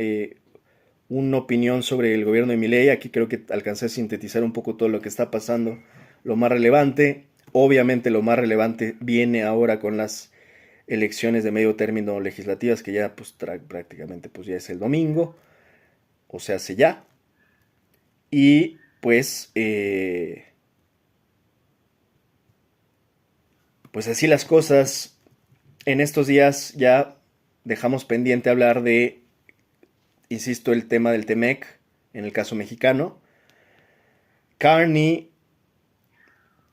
[SPEAKER 1] una opinión sobre el gobierno de Milei. Aquí creo que alcancé a sintetizar un poco todo lo que está pasando. Lo más relevante, obviamente lo más relevante viene ahora con las elecciones de medio término legislativas, que ya pues prácticamente pues ya es el domingo, o sea, hace ya. Y pues pues así las cosas. En estos días ya dejamos pendiente hablar de, insisto, el tema del TEMEC, en el caso mexicano. Carney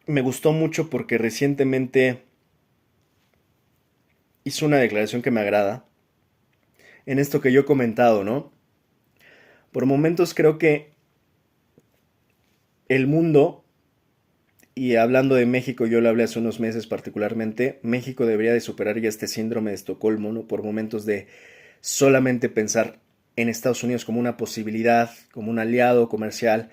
[SPEAKER 1] me gustó mucho porque recientemente hizo una declaración que me agrada. En esto que yo he comentado, ¿no? Por momentos creo que el mundo, y hablando de México, yo lo hablé hace unos meses particularmente, México debería de superar ya este síndrome de Estocolmo, ¿no? Por momentos de solamente pensar en Estados Unidos como una posibilidad, como un aliado comercial.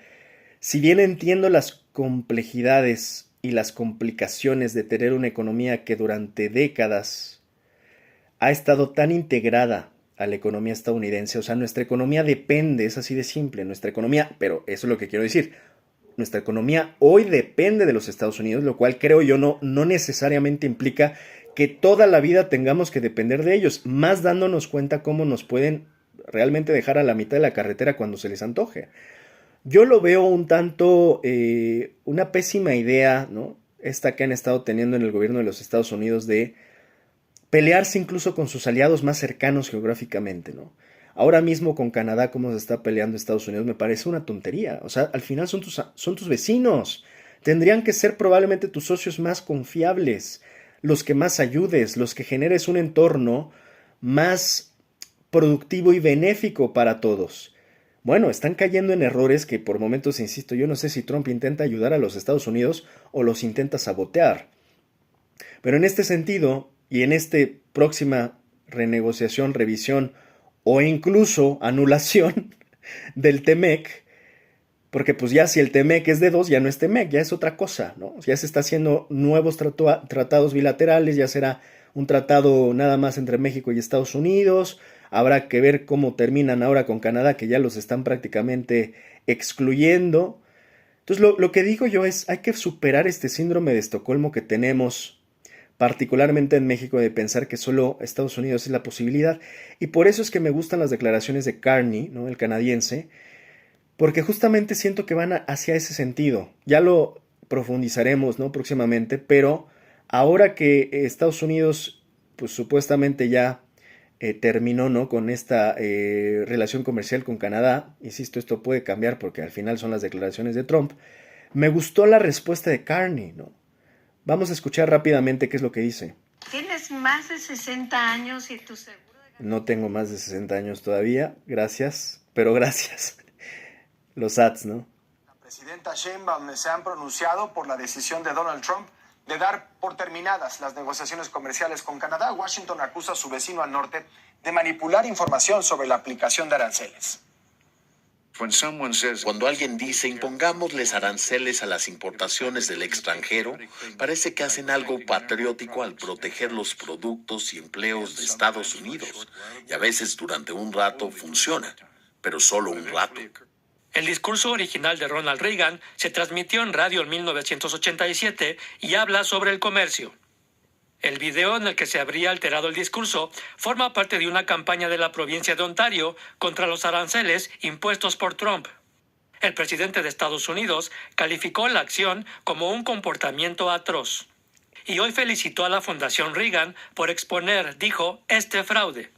[SPEAKER 1] Si bien entiendo las complejidades y las complicaciones de tener una economía que durante décadas ha estado tan integrada a la economía estadounidense, o sea, nuestra economía depende, es así de simple, nuestra economía, pero eso es lo que quiero decir, nuestra economía hoy depende de los Estados Unidos, lo cual creo yo no necesariamente implica que toda la vida tengamos que depender de ellos, más dándonos cuenta cómo nos pueden realmente dejar a la mitad de la carretera cuando se les antoje. Yo lo veo un tanto una pésima idea, ¿no? Esta que han estado teniendo en el gobierno de los Estados Unidos de pelearse incluso con sus aliados más cercanos geográficamente, ¿no? Ahora mismo con Canadá, cómo se está peleando Estados Unidos, me parece una tontería. O sea, al final son tus vecinos. Tendrían que ser probablemente tus socios más confiables, los que más ayudes, los que generes un entorno más productivo y benéfico para todos. Bueno, están cayendo en errores que por momentos, insisto, yo no sé si Trump intenta ayudar a los Estados Unidos o los intenta sabotear. Pero en este sentido, y en esta próxima renegociación, revisión o incluso anulación del TEMEC, porque pues ya si el TEMEC es de dos, ya no es TEMEC, ya es otra cosa, ¿no? Ya se está haciendo nuevos tratados bilaterales, ya será un tratado nada más entre México y Estados Unidos. Habrá que ver cómo terminan ahora con Canadá, que ya los están prácticamente excluyendo. Entonces lo que digo yo es, hay que superar este síndrome de Estocolmo que tenemos, particularmente en México, de pensar que solo Estados Unidos es la posibilidad. Y por eso es que me gustan las declaraciones de Carney, ¿no? El canadiense, porque justamente siento que van hacia ese sentido. Ya lo profundizaremos, ¿no? Próximamente, pero ahora que Estados Unidos, pues supuestamente ya terminó, ¿no? Con esta relación comercial con Canadá, insisto, esto puede cambiar porque al final son las declaraciones de Trump. Me gustó la respuesta de Carney, ¿no? Vamos a escuchar rápidamente qué es lo que dice.
[SPEAKER 3] Tienes más de 60 años y tu seguro de...
[SPEAKER 1] No tengo más de 60 años todavía, gracias, pero gracias. Los ads, ¿no?
[SPEAKER 4] La presidenta Sheinbaum se han pronunciado por la decisión de Donald Trump de dar por terminadas las negociaciones comerciales con Canadá. Washington acusa a su vecino al norte de manipular información sobre la aplicación de aranceles.
[SPEAKER 5] Cuando alguien dice impongámosles aranceles a las importaciones del extranjero, parece que hacen algo patriótico al proteger los productos y empleos de Estados Unidos. Y a veces durante un rato funciona, pero solo un rato.
[SPEAKER 6] El discurso original de Ronald Reagan se transmitió en radio en 1987 y habla sobre el comercio. El video en el que se habría alterado el discurso forma parte de una campaña de la provincia de Ontario contra los aranceles impuestos por Trump. El presidente de Estados Unidos calificó la acción como un comportamiento atroz. Y hoy felicitó a la Fundación Reagan por exponer, dijo, este fraude.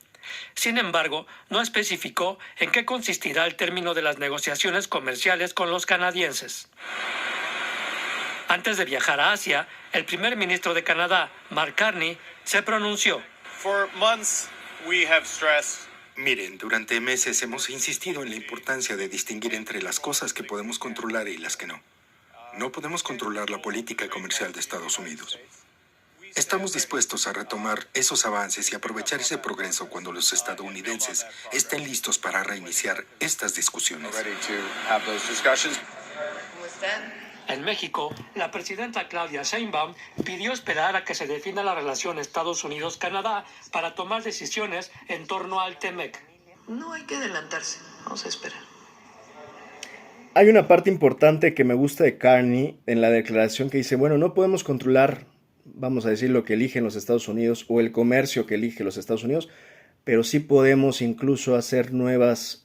[SPEAKER 6] Sin embargo, no especificó en qué consistirá el término de las negociaciones comerciales con los canadienses. Antes de viajar a Asia, el primer ministro de Canadá, Mark Carney, se pronunció.
[SPEAKER 7] Miren, durante meses hemos insistido en la importancia de distinguir entre las cosas que podemos controlar y las que no. No podemos controlar la política comercial de Estados Unidos. Estamos dispuestos a retomar esos avances y aprovechar ese progreso cuando los estadounidenses estén listos para reiniciar estas discusiones.
[SPEAKER 6] En México, la presidenta Claudia Sheinbaum pidió esperar a que se defina la relación Estados Unidos-Canadá para tomar decisiones en torno al TEMEC.
[SPEAKER 3] No hay que adelantarse, vamos a esperar.
[SPEAKER 1] Hay una parte importante que me gusta de Carney en la declaración que dice, bueno, no podemos controlar, vamos a decir, lo que eligen los Estados Unidos o el comercio que elige los Estados Unidos, pero sí podemos incluso hacer nuevas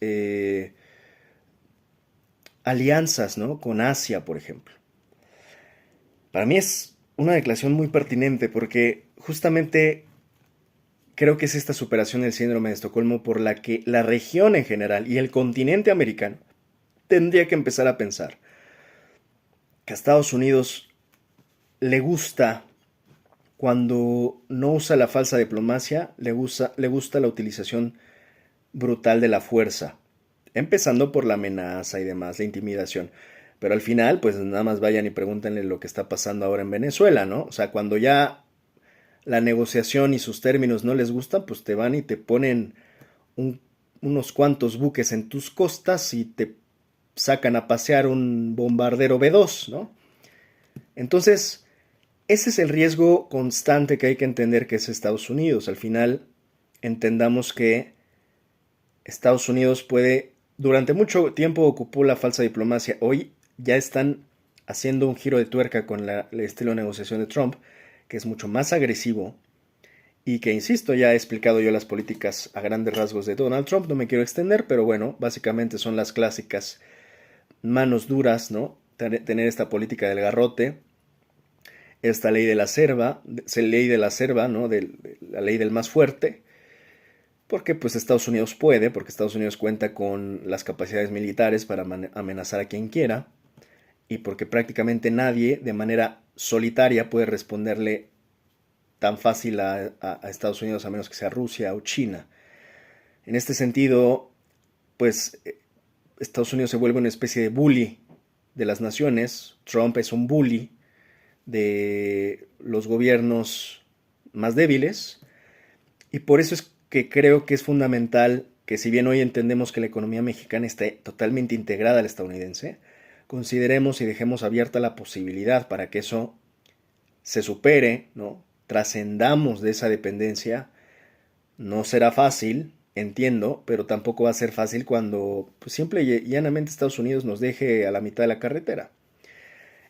[SPEAKER 1] alianzas, ¿no? Con Asia, por ejemplo. Para mí es una declaración muy pertinente porque justamente creo que es esta superación del síndrome de Estocolmo por la que la región en general y el continente americano tendría que empezar a pensar que a Estados Unidos le gusta cuando no usa la falsa diplomacia, le gusta la utilización brutal de la fuerza. Empezando por la amenaza y demás, la intimidación. Pero al final, pues nada más vayan y pregúntenle lo que está pasando ahora en Venezuela, ¿no? O sea, cuando ya la negociación y sus términos no les gustan, pues te van y te ponen unos cuantos buques en tus costas y te sacan a pasear un bombardero B-2, ¿no? Entonces, ese es el riesgo constante que hay que entender que es Estados Unidos. Al final, entendamos que Estados Unidos durante mucho tiempo ocupó la falsa diplomacia. Hoy ya están haciendo un giro de tuerca con el estilo de negociación de Trump, que es mucho más agresivo y que, insisto, ya he explicado yo las políticas a grandes rasgos de Donald Trump. No me quiero extender, pero bueno, básicamente son las clásicas manos duras, ¿no? Tener esta política del garrote, esta ley de la selva, ¿no? De la ley del más fuerte. Porque pues Estados Unidos puede, porque Estados Unidos cuenta con las capacidades militares para amenazar a quien quiera y porque prácticamente nadie de manera solitaria puede responderle tan fácil a Estados Unidos a menos que sea Rusia o China. En este sentido, pues Estados Unidos se vuelve una especie de bully de las naciones. Trump es un bully de los gobiernos más débiles y por eso es que creo que es fundamental que si bien hoy entendemos que la economía mexicana está totalmente integrada al estadounidense, consideremos y dejemos abierta la posibilidad para que eso se supere, ¿no? Trascendamos de esa dependencia. No será fácil, entiendo, pero tampoco va a ser fácil cuando pues, simple y llanamente Estados Unidos nos deje a la mitad de la carretera.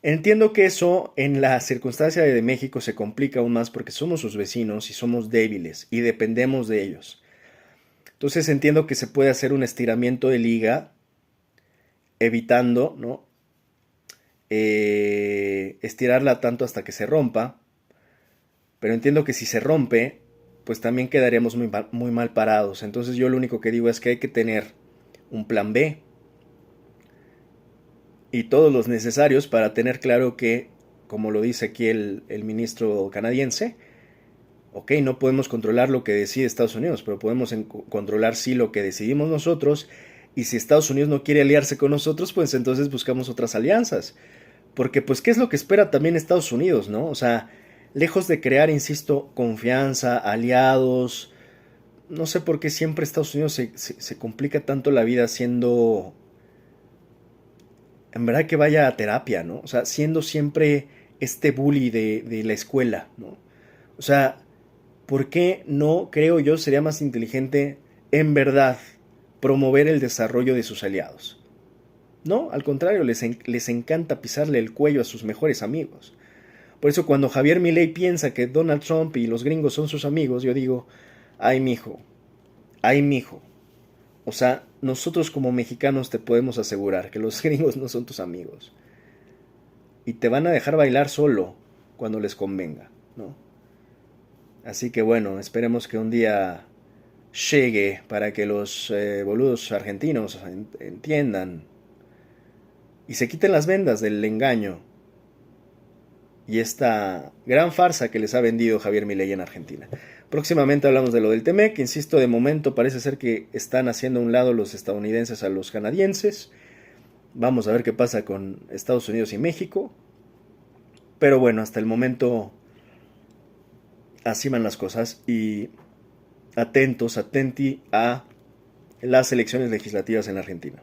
[SPEAKER 1] Entiendo que eso en la circunstancia de México se complica aún más porque somos sus vecinos y somos débiles y dependemos de ellos. Entonces entiendo que se puede hacer un estiramiento de liga evitando, ¿no? Estirarla tanto hasta que se rompa. Pero entiendo que si se rompe, pues también quedaríamos muy mal parados. Entonces yo lo único que digo es que hay que tener un plan B y todos los necesarios para tener claro que, como lo dice aquí el ministro canadiense, Ok, no podemos controlar lo que decide Estados Unidos, pero podemos controlar sí lo que decidimos nosotros. Y si Estados Unidos no quiere aliarse con nosotros, pues entonces buscamos otras alianzas. Porque pues, ¿qué es lo que espera también Estados Unidos, no? O sea, lejos de crear, insisto, confianza, aliados, no sé por qué siempre Estados Unidos se complica tanto la vida siendo, en verdad que vaya a terapia, ¿no? O sea, siendo siempre este bully de la escuela, ¿no? O sea, ¿por qué no, creo yo, sería más inteligente, en verdad, promover el desarrollo de sus aliados? No, al contrario, les encanta pisarle el cuello a sus mejores amigos. Por eso cuando Javier Milei piensa que Donald Trump y los gringos son sus amigos, yo digo, ay mijo, ay mijo. O sea, nosotros como mexicanos te podemos asegurar que los gringos no son tus amigos. Y te van a dejar bailar solo cuando les convenga, ¿no? Así que bueno, esperemos que un día llegue para que los boludos argentinos entiendan y se quiten las vendas del engaño y esta gran farsa que les ha vendido Javier Milei en Argentina. Próximamente hablamos de lo del TEMEC, que insisto, de momento parece ser que están haciendo a un lado los estadounidenses a los canadienses. Vamos a ver qué pasa con Estados Unidos y México. Pero bueno, hasta el momento así van las cosas y atenti a las elecciones legislativas en Argentina.